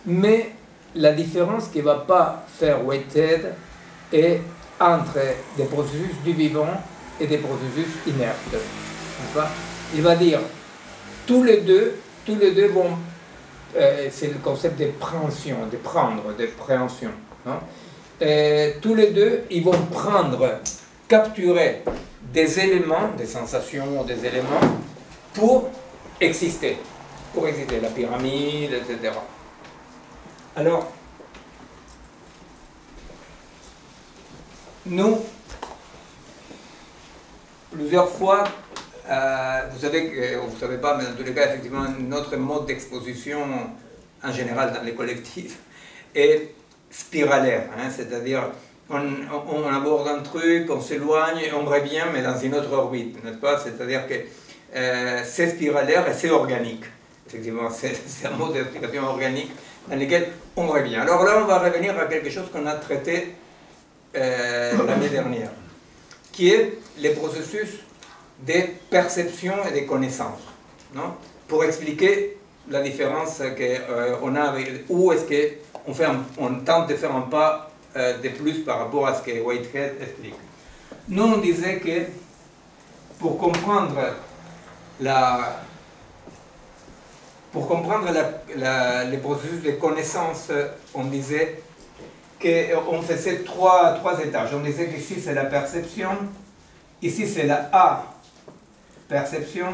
Mais la différence qu'il ne va pas faire Whitehead est entre des processus du vivant et des processus inertes. Il va dire tous les deux vont, c'est le concept de préhension, de prendre, de préhension. Hein? Tous les deux, ils vont prendre, capturer des éléments, des sensations, des éléments pour exister, la pyramide, etc. Alors, nous, plusieurs fois, vous savez, vous ne savez pas, mais dans tous les cas, effectivement, notre mode d'exposition, en général dans les collectifs, est spiralaire, hein, c'est-à-dire on aborde un truc, on s'éloigne, on revient, mais dans une autre orbite, n'est-ce pas? C'est-à-dire que c'est spiralaire et c'est organique. Effectivement, c'est un mode d'explication organique dans lequel on revient. Alors là, on va revenir à quelque chose qu'on a traité l'année dernière, qui est les processus des perceptions et des connaissances, non? Pour expliquer la différence qu'on a avec, où est-ce qu'on tente de faire un pas de plus par rapport à ce que Whitehead explique. Nous, on disait que pour comprendre les processus de connaissance, on disait qu'on faisait trois étages. On disait qu'ici c'est la perception, ici c'est la A-perception,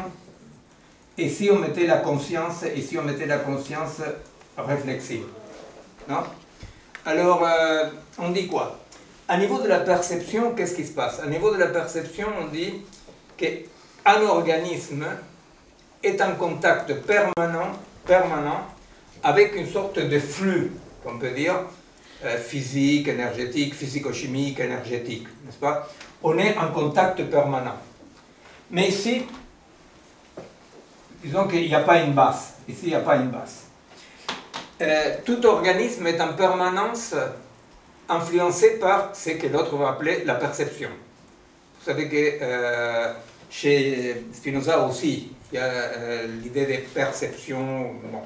ici on mettait la conscience, ici on mettait la conscience réflexive. Non? Alors, on dit quoi? À niveau de la perception, qu'est-ce qui se passe? À niveau de la perception, on dit qu'un organisme est en contact permanent avec une sorte de flux, on peut dire, physique, énergétique, physico-chimique, énergétique, n'est-ce pas? On est en contact permanent. Mais ici, disons qu'il n'y a pas une base. Ici, il n'y a pas une base. Tout organisme est en permanence influencé par ce que l'autre va appeler la perception. Vous savez que chez Spinoza aussi, il y a l'idée de perception. Bon.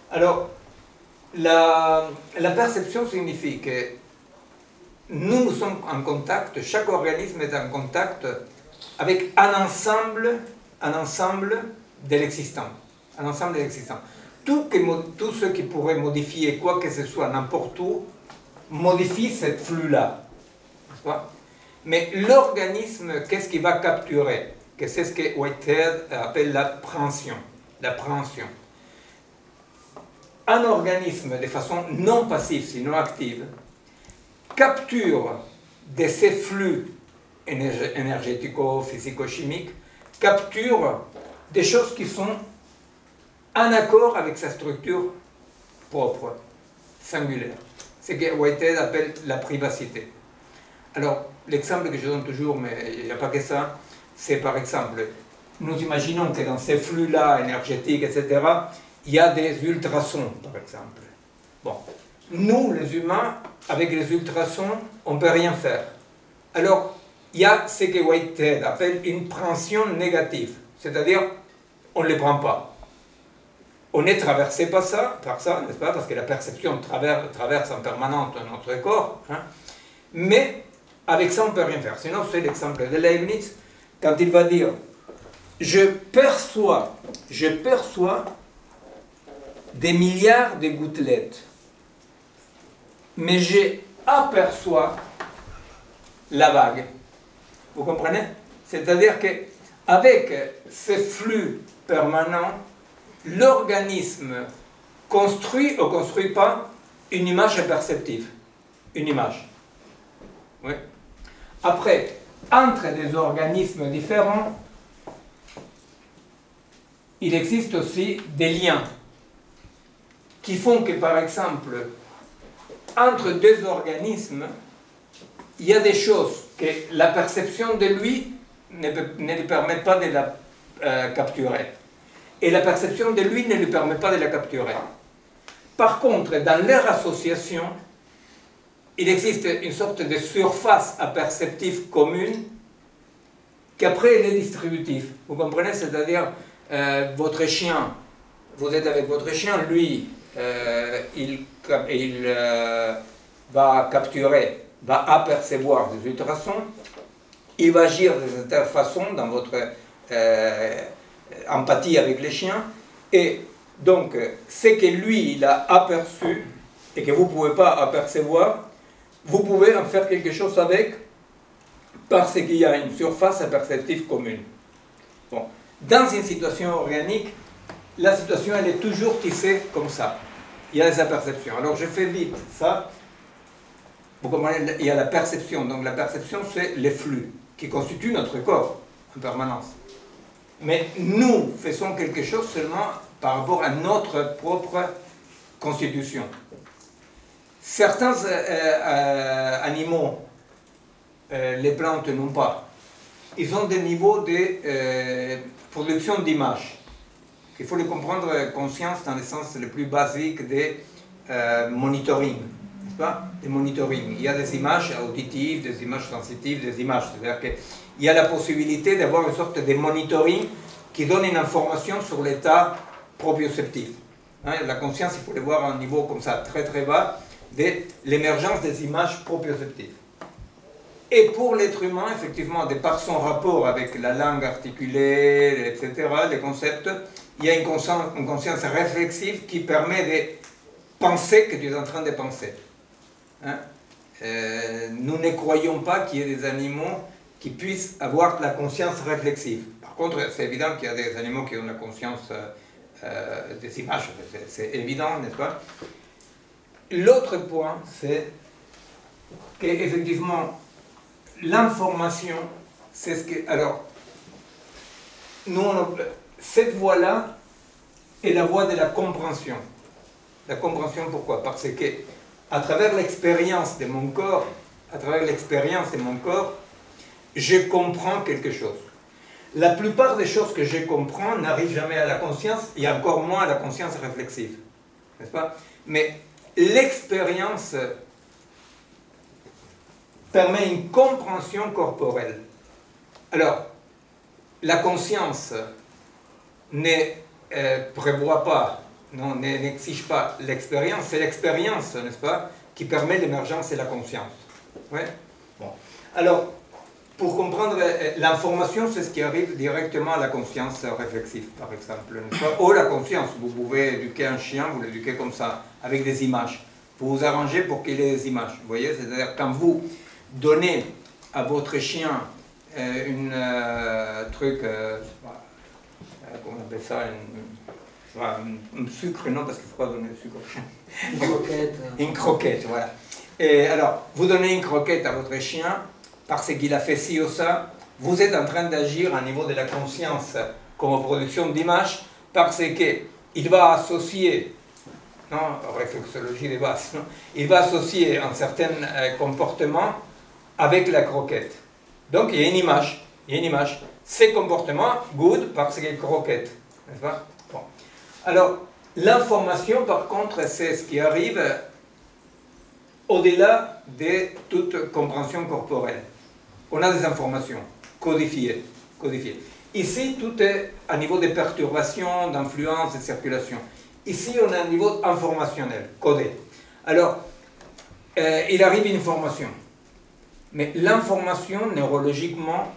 Alors, la perception signifie que nous sommes en contact, chaque organisme est en contact avec un ensemble de l'existant. Un ensemble de l'existant. Tout ce qui pourrait modifier quoi que ce soit n'importe où, modifie ce flux-là. Mais l'organisme, qu'est-ce qu'il va capturer? Que c'est ce que Whitehead appelle la préhension. La préhension. Un organisme, de façon non passive, sinon active, capture de ces flux énergético-physico-chimiques, capture des choses qui sont en accord avec sa structure propre, singulière. C'est ce que Whitehead appelle la privacité. Alors, l'exemple que je donne toujours, mais il n'y a pas que ça, c'est par exemple, nous imaginons que dans ces flux-là, énergétiques, etc., il y a des ultrasons, par exemple. Bon, nous, les humains, avec les ultrasons, on ne peut rien faire. Alors, il y a ce que Whitehead appelle une préhension négative, c'est-à-dire, on ne les prend pas. On est traversé par ça, n'est-ce pas? Parce que la perception traverse en permanence notre corps. Hein? Mais Avec ça, on ne peut rien faire. Sinon, c'est l'exemple de Leibniz, quand il va dire « je perçois des milliards de gouttelettes, mais j'aperçois la vague. » Vous comprenez? C'est-à-dire qu'avec ce flux permanent, l'organisme construit ou ne construit pas une image perceptive. Une image. Oui. Après, entre des organismes différents, il existe aussi des liens qui font que, par exemple, entre deux organismes, il y a des choses que la perception de lui ne lui permet pas de la capturer. Et la perception de lui ne lui permet pas de la capturer. Par contre, dans leur association, il existe une sorte de surface aperceptive commune qui après elle est distributive. Vous comprenez? C'est-à-dire, votre chien, vous êtes avec votre chien, lui, il va capturer, va apercevoir des ultrasons, il va agir de cette façon dans votre empathie avec les chiens, et donc ce que lui il a aperçu et que vous ne pouvez pas apercevoir, vous pouvez en faire quelque chose avec parce qu'il y a une surface perceptive commune. Bon. Dans une situation organique, la situation elle est toujours tissée comme ça. Il y a des perceptions. Alors je fais vite ça. Vous comprenez, il y a la perception. Donc la perception, c'est les flux qui constituent notre corps en permanence. Mais nous faisons quelque chose seulement par rapport à notre propre constitution. Certains animaux, les plantes n'ont pas. Ils ont des niveaux de production d'images. Il faut les comprendre conscience dans le sens le plus basique des monitoring. N'est-ce pas? Des monitoring. Il y a des images auditives, des images sensitives, des images. C'est-à-dire qu'il y a la possibilité d'avoir une sorte de monitoring qui donne une information sur l'état proprioceptif. Hein, la conscience, il faut les voir à un niveau comme ça, très très bas, de l'émergence des images proprioceptives. Et pour l'être humain, effectivement, de par son rapport avec la langue articulée, etc., les concepts, il y a une conscience réflexive qui permet de penser que tu es en train de penser. Hein? Nous ne croyons pas qu'il y ait des animaux qui puissent avoir la conscience réflexive. Par contre, c'est évident qu'il y a des animaux qui ont la conscience des images, c'est évident, n'est-ce pas? L'autre point, c'est qu'effectivement, l'information, c'est ce que... Alors, nous, cette voie-là est la voie de la compréhension. La compréhension, pourquoi? Parce que, à travers l'expérience de mon corps, je comprends quelque chose. La plupart des choses que je comprends n'arrivent jamais à la conscience, et encore moins à la conscience réflexive. N'est-ce pas? Mais l'expérience permet une compréhension corporelle. Alors, la conscience ne prévoit pas, n'exige pas l'expérience, c'est l'expérience, n'est-ce pas, qui permet l'émergence de la conscience. Ouais? Bon. Alors, pour comprendre l'information, c'est ce qui arrive directement à la conscience réflexive, par exemple. Ou la conscience, vous pouvez éduquer un chien, vous l'éduquez comme ça, avec des images. Vous vous arrangez pour qu'il ait des images. Vous voyez, c'est-à-dire quand vous donnez à votre chien truc, comment on appelle ça, un sucre, non, parce qu'il ne faut pas donner le sucre au chien. Une croquette. Une croquette, voilà. Et alors, vous donnez une croquette à votre chien, parce qu'il a fait ci ou ça, vous êtes en train d'agir au niveau de la conscience comme production d'image, parce qu'il va associer, non, réflexologie de base, non, il va associer un certain comportement avec la croquette. Donc il y a une image, Ces comportements, good, parce qu'il y a une croquette, n'est-ce pas? Bon. Alors, l'information, par contre, c'est ce qui arrive au-delà de toute compréhension corporelle. On a des informations codifiées. Ici, tout est à niveau de perturbation, d'influence, de circulation. Ici, on a un niveau informationnel, codé. Alors, il arrive une information. Mais l'information, neurologiquement,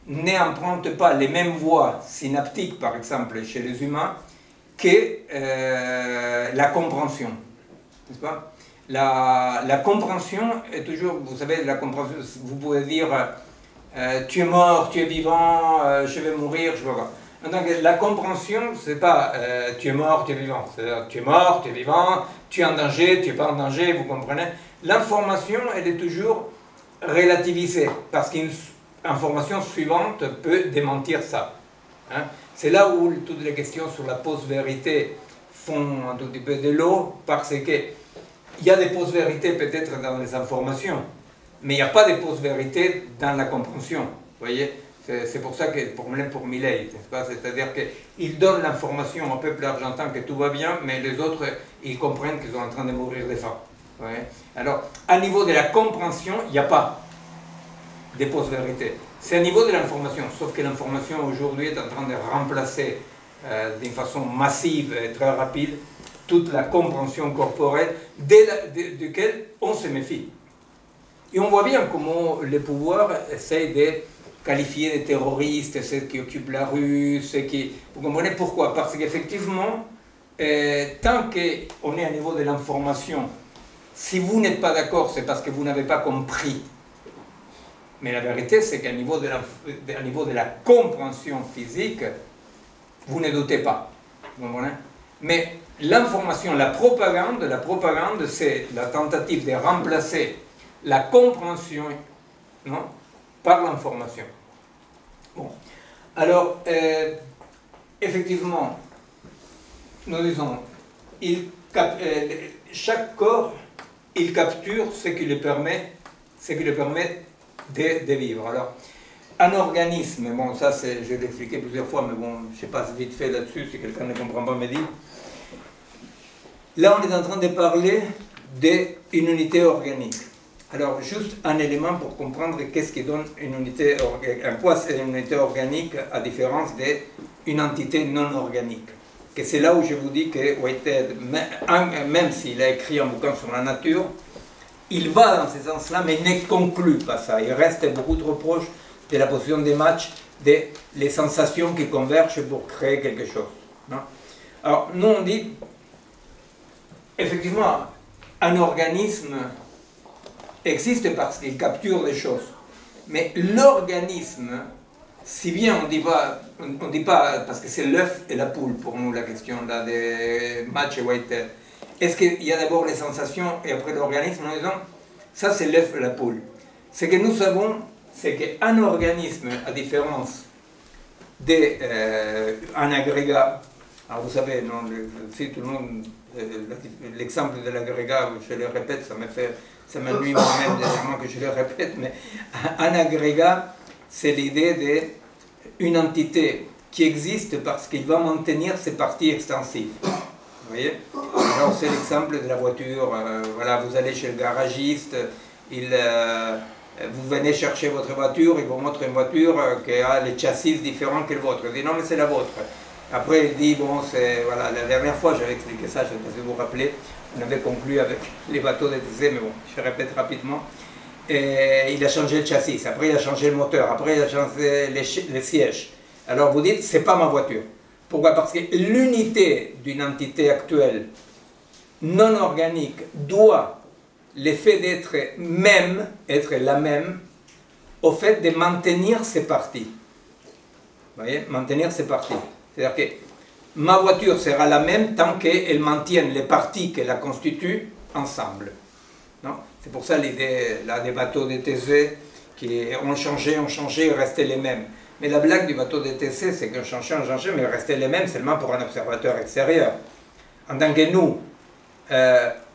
n'emprunte pas les mêmes voies synaptiques, par exemple, chez les humains, que la compréhension. N'est-ce pas? La compréhension est toujours, vous savez, la compréhension, vous pouvez dire tu es mort, tu es vivant, je vais mourir, je ne sais pas. Donc la compréhension, c'est pas tu es mort, tu es vivant. C'est-à-dire tu es mort, tu es vivant, tu es en danger, tu n'es pas en danger, vous comprenez? L'information, elle est toujours relativisée, parce qu'une information suivante peut démentir ça. Hein? C'est là où toutes les questions sur la post-vérité font un tout petit peu de l'eau, parce que il y a des post-vérités peut-être dans les informations, mais il n'y a pas de post-vérité dans la compréhension. Vous voyez? C'est pour ça que le problème pour Milei, c'est-à-dire qu'il donne l'information au peuple argentin que tout va bien, mais les autres, ils comprennent qu'ils sont en train de mourir de faim. Ouais. Alors, à niveau de la compréhension, il n'y a pas de post-vérité. C'est à niveau de l'information, sauf que l'information aujourd'hui est en train de remplacer d'une façon massive et très rapide toute la compréhension corporelle de laquelle on se méfie. Et on voit bien comment le pouvoir essaie de qualifier des terroristes, ceux qui occupent la rue, ceux qui... Vous comprenez pourquoi? Parce qu'effectivement, tant qu'on est à niveau de l'information, si vous n'êtes pas d'accord, c'est parce que vous n'avez pas compris. Mais la vérité, c'est qu'à niveau de la compréhension physique, vous ne doutez pas. Vous comprenez? Mais l'information, la propagande, c'est la tentative de remplacer la compréhension, non, par l'information. Bon. Alors, effectivement, nous disons, chaque corps, il capture ce qui lui permet de vivre. Alors, un organisme, bon, ça, je l'ai expliqué plusieurs fois, mais bon, je passe vite fait là-dessus, si quelqu'un ne comprend pas, me dit. Là, on est en train de parler d'une unité organique. Alors, juste un élément pour comprendre qu'est-ce qui donne une unité organique, en quoi c'est une unité organique à différence d'une entité non organique. Que c'est là où je vous dis que Whitehead, même s'il a écrit un bouquin sur la nature, il va dans ce sens-là, mais ne conclut pas ça. Il reste beaucoup trop proche de la position des matchs, des sensations qui convergent pour créer quelque chose. Non? Alors, nous on dit, effectivement, un organisme existe parce qu'il capture des choses. Mais l'organisme, si bien on dit pas, parce que c'est l'œuf et la poule pour nous la question là, des Match et Whitehead. Est-ce qu'il y a d'abord les sensations et après l'organisme en disant, ça c'est l'œuf et la poule. Ce que nous savons, c'est qu'un organisme, à différence d'un agrégat, alors vous savez, non, si tout le monde, l'exemple de l'agrégat, je le répète, ça m'ennuie moi-même dernièrement que je le répète, mais un agrégat, c'est l'idée d'une entité qui existe parce qu'il va maintenir ses parties extensives. Vous voyez? Alors c'est l'exemple de la voiture, voilà, vous allez chez le garagiste, vous venez chercher votre voiture, il vous montre une voiture qui a les châssis différents que le vôtre. Il dit non mais c'est la vôtre. Après il dit bon c'est, voilà, la dernière fois j'avais expliqué ça, je ne sais pas si vous vous rappelez, on avait conclu avec les bateaux d'ETC, mais bon, je répète rapidement. Et il a changé le châssis, après il a changé le moteur, après il a changé les sièges. Alors vous dites c'est pas ma voiture. Pourquoi? Parce que l'unité d'une entité actuelle non organique doit l'effet d'être même, être la même, au fait de maintenir ses parties. Vous voyez? Maintenir ses parties. C'est-à-dire que ma voiture sera la même tant qu'elle maintienne les parties qui la constituent ensemble. C'est pour ça l'idée là, des bateaux DTC qui ont changé, restaient les mêmes. Mais la blague du bateau DTC, c'est qu'on changeait, mais restaient les mêmes seulement pour un observateur extérieur. En tant que nous,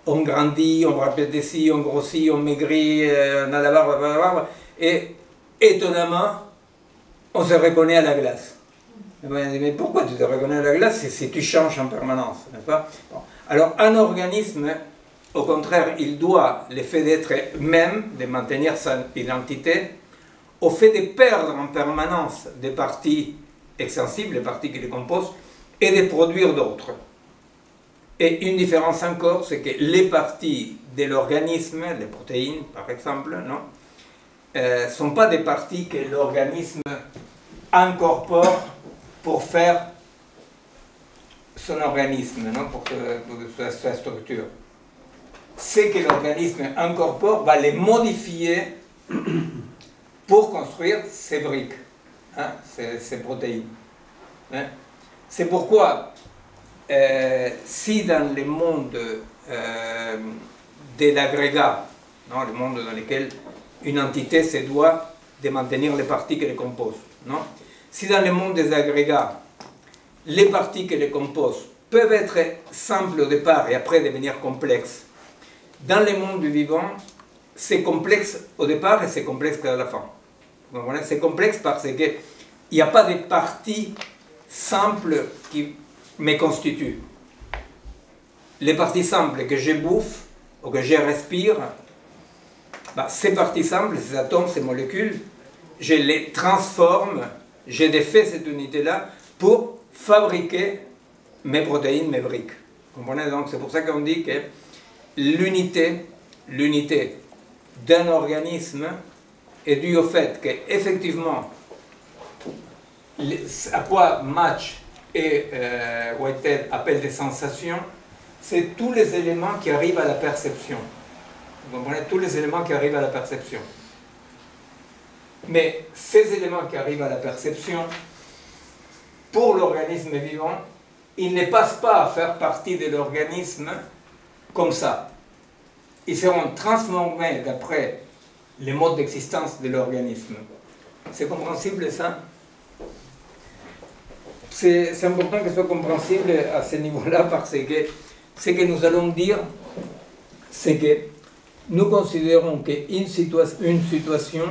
on grandit, on rappétit, on grossit, on maigrit, on a la barbe, et étonnamment, on se reconnaît à la glace. Mais pourquoi tu te reconnais à la glace si tu changes en permanence, n'est-ce pas? Bon. Alors, un organisme, au contraire, il doit le fait d'être même, de maintenir sa identité, au fait de perdre en permanence des parties extensibles, les parties qui les composent, et de produire d'autres. Et une différence encore, c'est que les parties de l'organisme, les protéines par exemple, non, ne sont pas des parties que l'organisme incorpore pour faire son organisme, non, pour sa structure. Ce que l'organisme incorpore va les modifier pour construire ces briques, hein, ces protéines. Hein. C'est pourquoi, si dans le monde de l'agrégat, le monde dans lequel une entité se doit de maintenir les parties qui les composent, non? Si dans le monde des agrégats, les parties qui les composent peuvent être simples au départ et après devenir complexes, dans le monde du vivant, c'est complexe au départ et c'est complexe à la fin. C'est complexe parce qu'il n'y a pas de parties simples qui me constituent. Les parties simples que je bouffe ou que je respire, ces parties simples, ces atomes, ces molécules, je les transforme, je défais cette unité-là pour fabriquer mes protéines, mes briques. Vous comprenez? Donc c'est pour ça qu'on dit que l'unité d'un organisme est due au fait qu'effectivement, à quoi Match et Whitehead appellent des sensations, c'est tous les éléments qui arrivent à la perception. Vous comprenez? Tous les éléments qui arrivent à la perception. Mais ces éléments qui arrivent à la perception, pour l'organisme vivant, ils ne passent pas à faire partie de l'organisme comme ça. Ils seront transformés d'après les modes d'existence de l'organisme. C'est compréhensible ça? C'est important que ce soit compréhensible à ce niveau-là parce que ce que nous allons dire, c'est que nous considérons qu'une situation,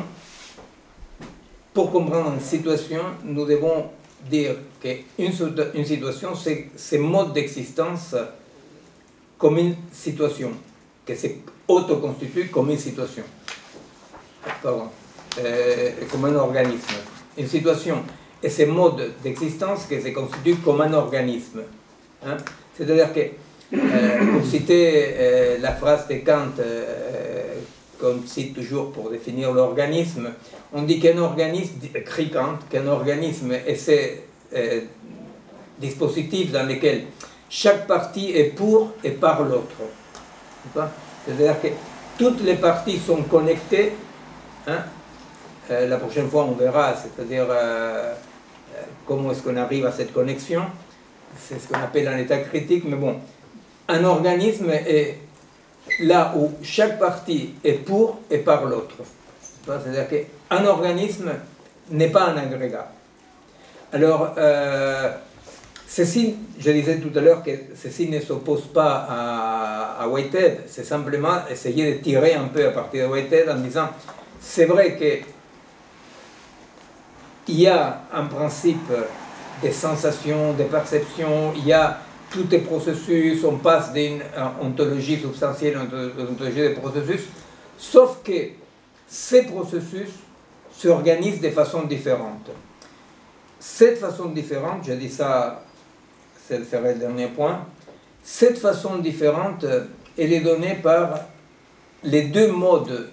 pour comprendre une situation, nous devons dire qu'une situation, c'est ce mode d'existence comme une situation, que c'est autoconstitué comme une situation, comme un organisme. Une situation et ce mode d'existence qui se constitue comme un organisme. Hein? C'est-à-dire que, pour citer la phrase de Kant, qu'on cite toujours pour définir l'organisme, on dit qu'un organisme, écrit Kant, qu'un organisme est ce dispositif dans lequel chaque partie est pour et par l'autre. C'est-à-dire que toutes les parties sont connectées. Hein? La prochaine fois, on verra, c'est-à-dire comment est-ce qu'on arrive à cette connexion. C'est ce qu'on appelle un état critique, mais bon, un organisme est là où chaque partie est pour et par l'autre. C'est-à-dire qu'un organisme n'est pas un agrégat. Alors, ceci, je disais tout à l'heure que ceci ne s'oppose pas à Whitehead, c'est simplement essayer de tirer un peu à partir de Whitehead en disant, c'est vrai qu'il y a un principe des sensations, des perceptions, il y a tous les processus, on passe d'une ontologie substantielle à une ontologie des processus, sauf que ces processus s'organisent de façon différente. Cette façon différente, je dis ça, ce serait le dernier point, cette façon différente, elle est donnée par les deux modes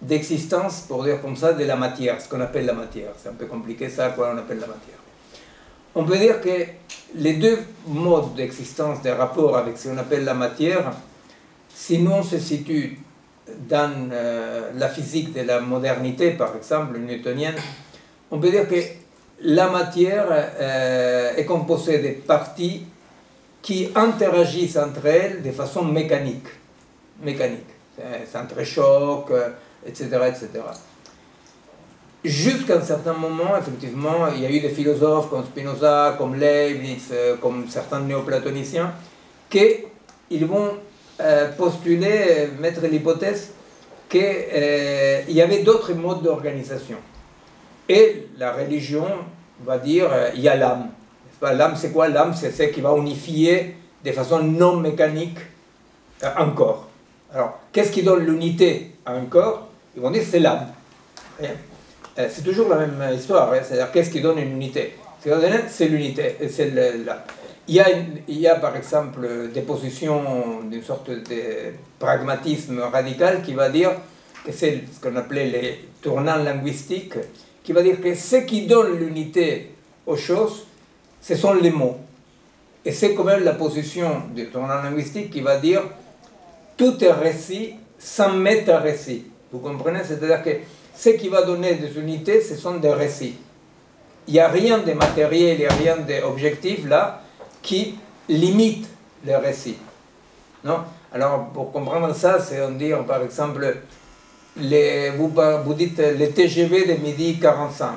d'existence, pour dire comme ça, de la matière, ce qu'on appelle la matière. C'est un peu compliqué ça, quoi on appelle la matière. On peut dire que les deux modes d'existence, des rapports avec ce qu'on appelle la matière, si nous on se situe dans la physique de la modernité, par exemple, newtonienne, on peut dire que la matière est composée de parties qui interagissent entre elles de façon mécanique. C'est entrechoc, etc., etc. Jusqu'à un certain moment, effectivement, il y a eu des philosophes comme Spinoza, comme Leibniz, comme certains néoplatoniciens, qu'ils vont postuler, mettre l'hypothèse qu'il y avait d'autres modes d'organisation. Et la religion va dire il y a l'âme. L'âme, c'est quoi? L'âme, c'est ce qui va unifier de façon non mécanique un corps. Alors, qu'est-ce qui donne l'unité à un corps? Ils vont dire c'est l'âme. C'est toujours la même histoire, hein? C'est-à-dire qu'est-ce qui donne une unité? C'est l'unité, c'est l'âme. Il y a par exemple des positions d'une sorte de pragmatisme radical qui va dire que c'est ce qu'on appelait les tournants linguistiques, qui va dire que ce qui donne l'unité aux choses, ce sont les mots. Et c'est quand même la position du tournant linguistique qui va dire tout est récit sans méta-récit. Vous comprenez? C'est-à-dire que ce qui va donner des unités, ce sont des récits. Il n'y a rien de matériel, il n'y a rien d'objectif là qui limite les récits. Non? Alors, pour comprendre ça, c'est on dit, par exemple, vous dites les TGV de midi 45.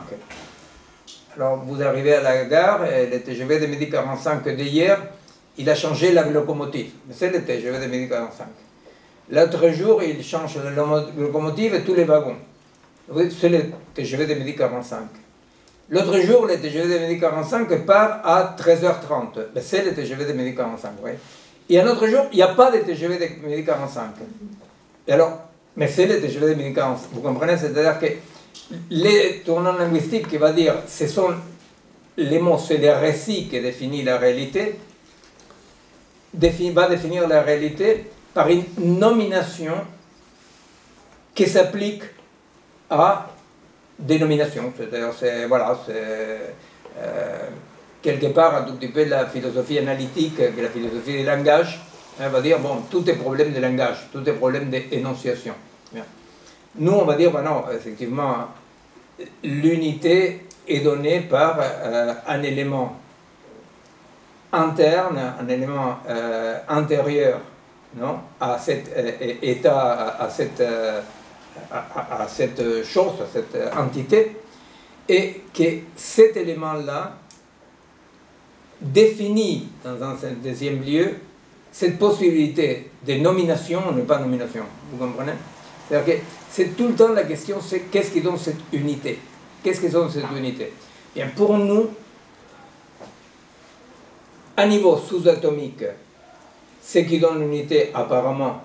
Alors, vous arrivez à la gare, et le TGV de midi 45 d'hier, il a changé la locomotive. Mais c'est le TGV de midi 45. L'autre jour, il change la locomotive et tous les wagons. C'est le TGV de midi 45. L'autre jour, le TGV de midi 45 part à 13h30. C'est le TGV de midi 45, oui. Et un autre jour, il n'y a pas de TGV de midi 45. Et alors, mais c'est le TGV de midi 45. Vous comprenez? C'est-à-dire que les tournants linguistiques qui va dire, ce sont les mots, c'est les récits qui définissent la réalité, va définir la réalité par une nomination qui s'applique à dénomination. C'est-à-dire, voilà, quelque part un tout petit peu la philosophie analytique, la philosophie du langage, on va dire, bon, tout est problème de langage, tout est problème d'énonciation. Nous, on va dire, ben non, effectivement, l'unité est donnée par un élément interne, un élément intérieur, non, à cet état, à cette chose, à cette entité, et que cet élément-là définit, dans un deuxième lieu, cette possibilité de nomination ou ne pas nomination. Vous comprenez? C'est-à-dire que c'est tout le temps la question, c'est qu'est-ce qui donne cette unité? Qu'est-ce qui donne cette unité? Bien, pour nous, à niveau sous-atomique, ce qui donne l'unité, apparemment,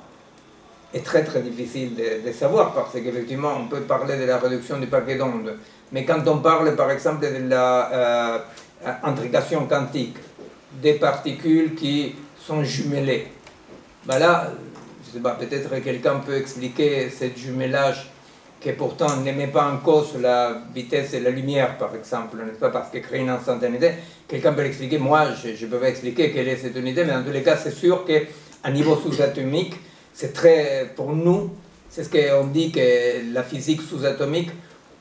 est très très difficile de savoir, parce qu'effectivement, on peut parler de la réduction du paquet d'ondes, mais quand on parle, par exemple, de la intrication quantique, des particules qui sont jumelées, ben là, je sais pas, peut-être quelqu'un peut expliquer ce jumelage qui pourtant ne met pas en cause la vitesse de la lumière, par exemple, n'est-ce pas, parce qu'il crée une instantanéité. Quelqu'un peut l'expliquer, moi je peux pas expliquer quelle est cette unité, mais dans tous les cas, c'est sûr qu'à niveau sous-atomique, c'est très, pour nous, c'est ce qu'on dit que la physique sous-atomique,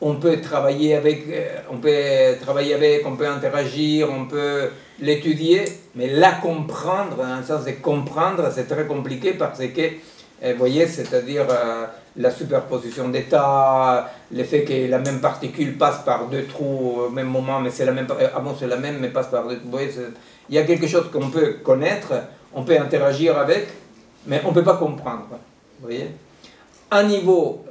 on peut travailler avec, on peut interagir, on peut l'étudier, mais la comprendre, dans le sens de comprendre, c'est très compliqué parce que, vous voyez, c'est-à-dire la superposition d'états, le fait que la même particule passe par deux trous au même moment, mais c'est la même, c'est la même, mais passe par deux trous. Vous voyez, il y a quelque chose qu'on peut connaître, on peut interagir avec, mais on ne peut pas comprendre. Vous voyez? À niveau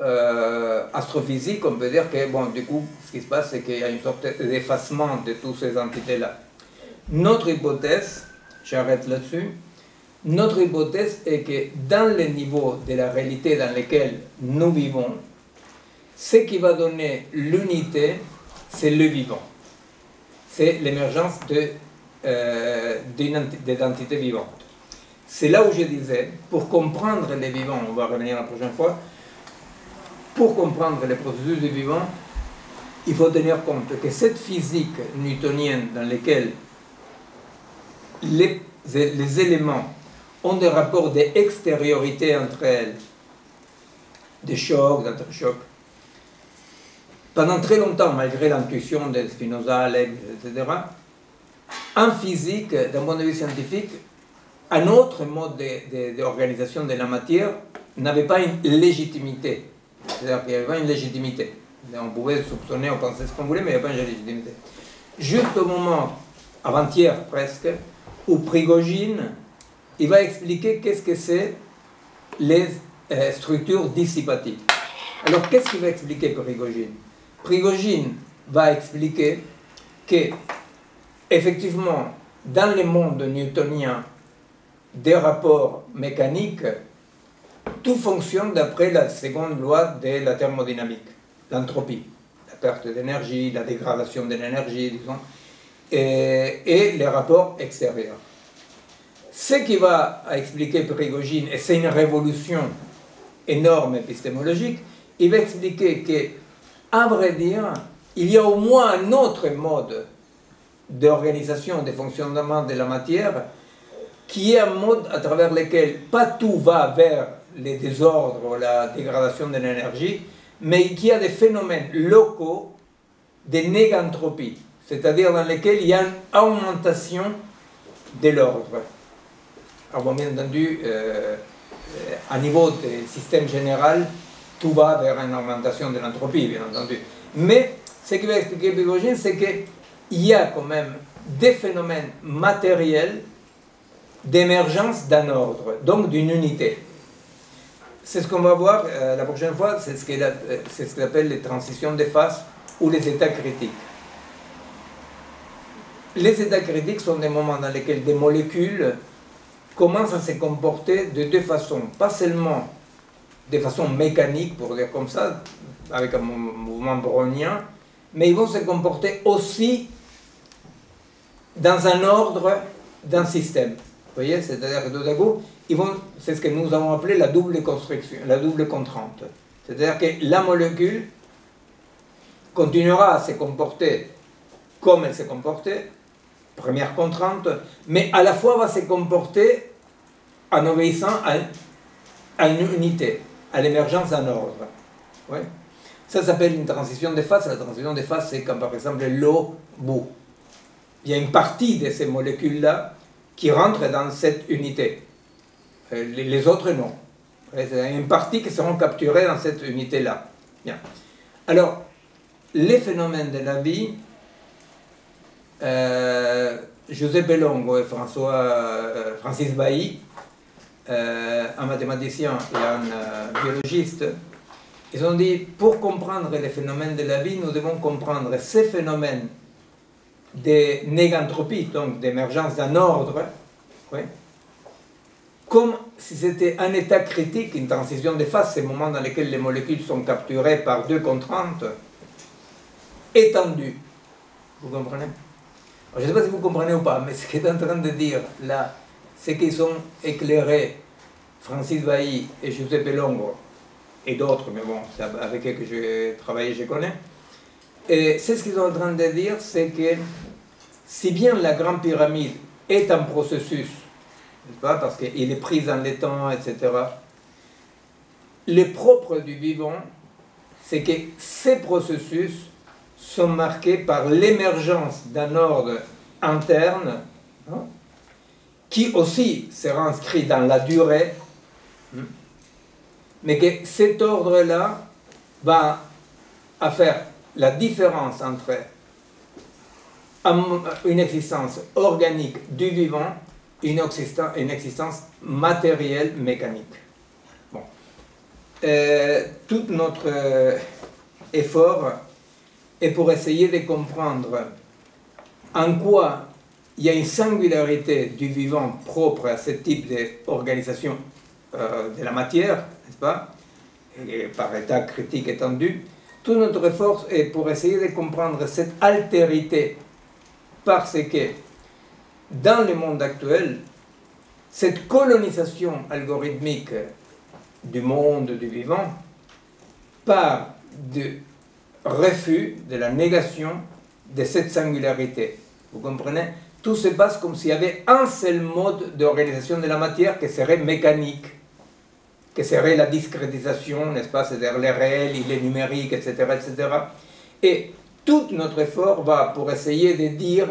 astrophysique, on peut dire que, bon, du coup, ce qui se passe, c'est qu'il y a une sorte d'effacement de toutes ces entités-là. Notre hypothèse, j'arrête là-dessus, notre hypothèse est que dans les niveaux de la réalité dans lesquels nous vivons, ce qui va donner l'unité, c'est le vivant. C'est l'émergence d'identités vivantes. C'est là où je disais, pour comprendre les vivants, on va revenir la prochaine fois, pour comprendre les processus du vivant, il faut tenir compte que cette physique newtonienne dans laquelle les éléments ont des rapports d'extériorité entre elles, des chocs, d'entrechocs, pendant très longtemps, malgré l'intuition de Spinoza, Leibniz, etc., en physique, d'un point de vue scientifique, un autre mode d'organisation de la matière n'avait pas une légitimité. C'est-à-dire qu'il n'y avait pas une légitimité. On pouvait soupçonner, on pensait ce qu'on voulait, mais il n'y avait pas une légitimité. Juste au moment, avant-hier presque, où Prigogine, il va expliquer qu'est-ce que c'est les structures dissipatives. Alors, qu'est-ce qu'il va expliquer Prigogine? Prigogine va expliquer que, effectivement, dans le monde newtonien des rapports mécaniques, tout fonctionne d'après la seconde loi de la thermodynamique, l'entropie, la perte d'énergie, la dégradation de l'énergie, disons, et les rapports extérieurs. Ce qui va expliquer Prigogine, et c'est une révolution énorme épistémologique, il va expliquer que, à vrai dire, il y a au moins un autre mode d'organisation et de fonctionnement de la matière qui est un mode à travers lequel pas tout va vers les désordres ou la dégradation de l'énergie, mais qui a des phénomènes locaux de négantropie, c'est-à-dire dans lesquels il y a une augmentation de l'ordre. Alors bien entendu, à niveau du système général, tout va vers une augmentation de l'entropie, bien entendu. Mais ce qui va expliquer Prigogine, c'est qu'il y a quand même des phénomènes matériels d'émergence d'un ordre, donc d'une unité. C'est ce qu'on va voir la prochaine fois, c'est ce qu'il appelle les transitions de phase ou les états critiques. Les états critiques sont des moments dans lesquels des molécules commencent à se comporter de deux façons, pas seulement de façon mécanique, pour dire comme ça, avec un mouvement brownien, mais ils vont se comporter aussi dans un ordre d'un système. Vous voyez, c'est-à-dire que tout à coup, c'est ce que nous avons appelé la double construction, la double contrainte. C'est-à-dire que la molécule continuera à se comporter comme elle s'est comportée, première contrainte, mais à la fois va se comporter en obéissant à une unité, à l'émergence d'un ordre. Ouais. Ça s'appelle une transition de phase. La transition de phase, c'est quand par exemple l'eau bout. Il y a une partie de ces molécules-là qui rentrent dans cette unité. Les autres, non. Il y a une partie qui seront capturées dans cette unité-là. Bien. Alors, les phénomènes de la vie, Giuseppe Longo et Francis Bailly, un mathématicien et un biologiste, ils ont dit, pour comprendre les phénomènes de la vie, nous devons comprendre ces phénomènes de négantropie, donc d'émergence d'un ordre, oui, comme si c'était un état critique, une transition de phase, ces moments dans lesquels les molécules sont capturées par deux contraintes étendues. Vous comprenez? Alors, je ne sais pas si vous comprenez ou pas, mais ce qu'il est en train de dire là, c'est qu'ils ont éclairé Francis Bailly et Giuseppe Longo, et d'autres, mais bon, c'est avec eux que j'ai travaillé, je connais. Et c'est ce qu'ils sont en train de dire, c'est que si bien la Grande Pyramide est un processus, n'est-ce pas, parce qu'il est pris dans les temps, etc., le propre du vivant, c'est que ces processus sont marqués par l'émergence d'un ordre interne, hein, qui aussi sera inscrit dans la durée, mais que cet ordre-là va faire la différence entre une existence organique du vivant et une existence matérielle mécanique. Bon. Tout notre effort est pour essayer de comprendre en quoi il y a une singularité du vivant propre à ce type d'organisation de la matière, n'est-ce pas, et par état critique étendu. Tout notre effort est pour essayer de comprendre cette altérité, parce que dans le monde actuel, cette colonisation algorithmique du monde du vivant part du refus, de la négation de cette singularité. Vous comprenez? Tout se passe comme s'il y avait un seul mode d'organisation de la matière qui serait mécanique, qui serait la discrétisation, n'est-ce pas, c'est-à-dire les réels, les numériques, etc., etc. Et tout notre effort va pour essayer de dire,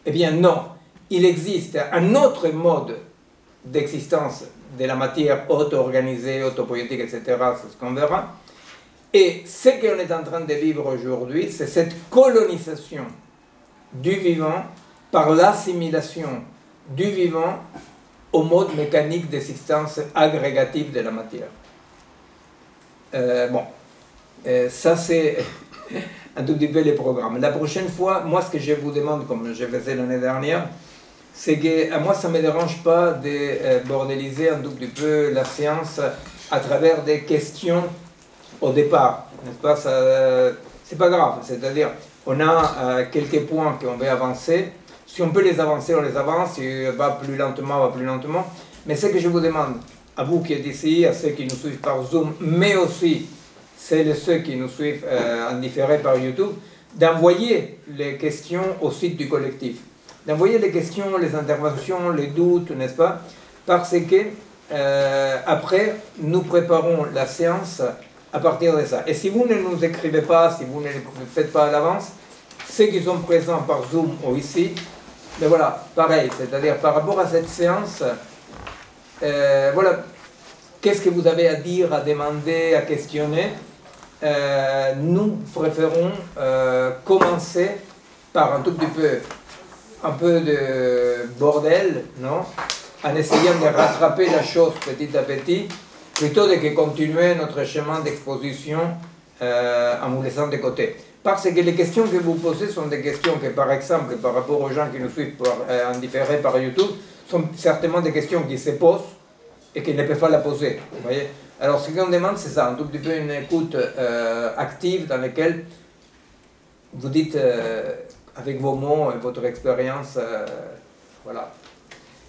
eh bien non, il existe un autre mode d'existence de la matière auto-organisée, autopoïétique, etc., c'est ce qu'on verra. Et ce qu'on est en train de vivre aujourd'hui, c'est cette colonisation du vivant par l'assimilation du vivant au mode mécanique d'existence agrégative de la matière. Ça c'est un tout petit peu les programmes. La prochaine fois, moi ce que je vous demande, comme je faisais l'année dernière, c'est que moi ça ne me dérange pas de bordéliser un tout petit peu la science à travers des questions au départ, n'est-ce pas? C'est pas grave, c'est-à-dire on a quelques points qu'on veut avancer. Si on peut les avancer, on les avance. Si on va plus lentement, Mais ce que je vous demande, à vous qui êtes ici, à ceux qui nous suivent par Zoom, mais aussi celles et ceux qui nous suivent en différé par YouTube, d'envoyer les questions au site du collectif. D'envoyer les questions, les interventions, les doutes, n'est-ce pas? Parce que après, nous préparons la séance à partir de ça. Et si vous ne nous écrivez pas, si vous ne le faites pas à l'avance, ceux qui sont présents par Zoom ou ici, ben voilà, pareil, c'est-à-dire par rapport à cette séance, voilà, qu'est-ce que vous avez à dire, à demander, à questionner? Nous préférons commencer par un tout petit peu, un peu de bordel, non? En essayant de rattraper la chose petit à petit, plutôt que continuer notre chemin d'exposition en vous laissant de côté. Parce que les questions que vous posez sont des questions que, par exemple, par rapport aux gens qui nous suivent en différé par YouTube, sont certainement des questions qui se posent et qui ne peuvent pas la poser. Vous voyez? Alors, ce qu'on demande, c'est ça, un tout petit peu une écoute active dans laquelle vous dites avec vos mots et votre expérience, voilà.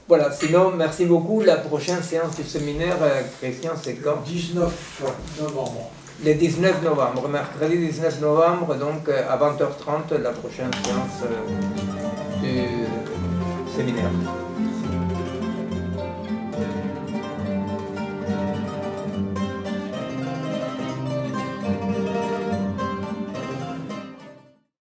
Voilà, sinon, merci beaucoup. La prochaine séance du séminaire, Christian, c'est quand? 19 novembre. Le 19 novembre, mercredi 19 novembre, donc à 20h30, la prochaine séance du séminaire.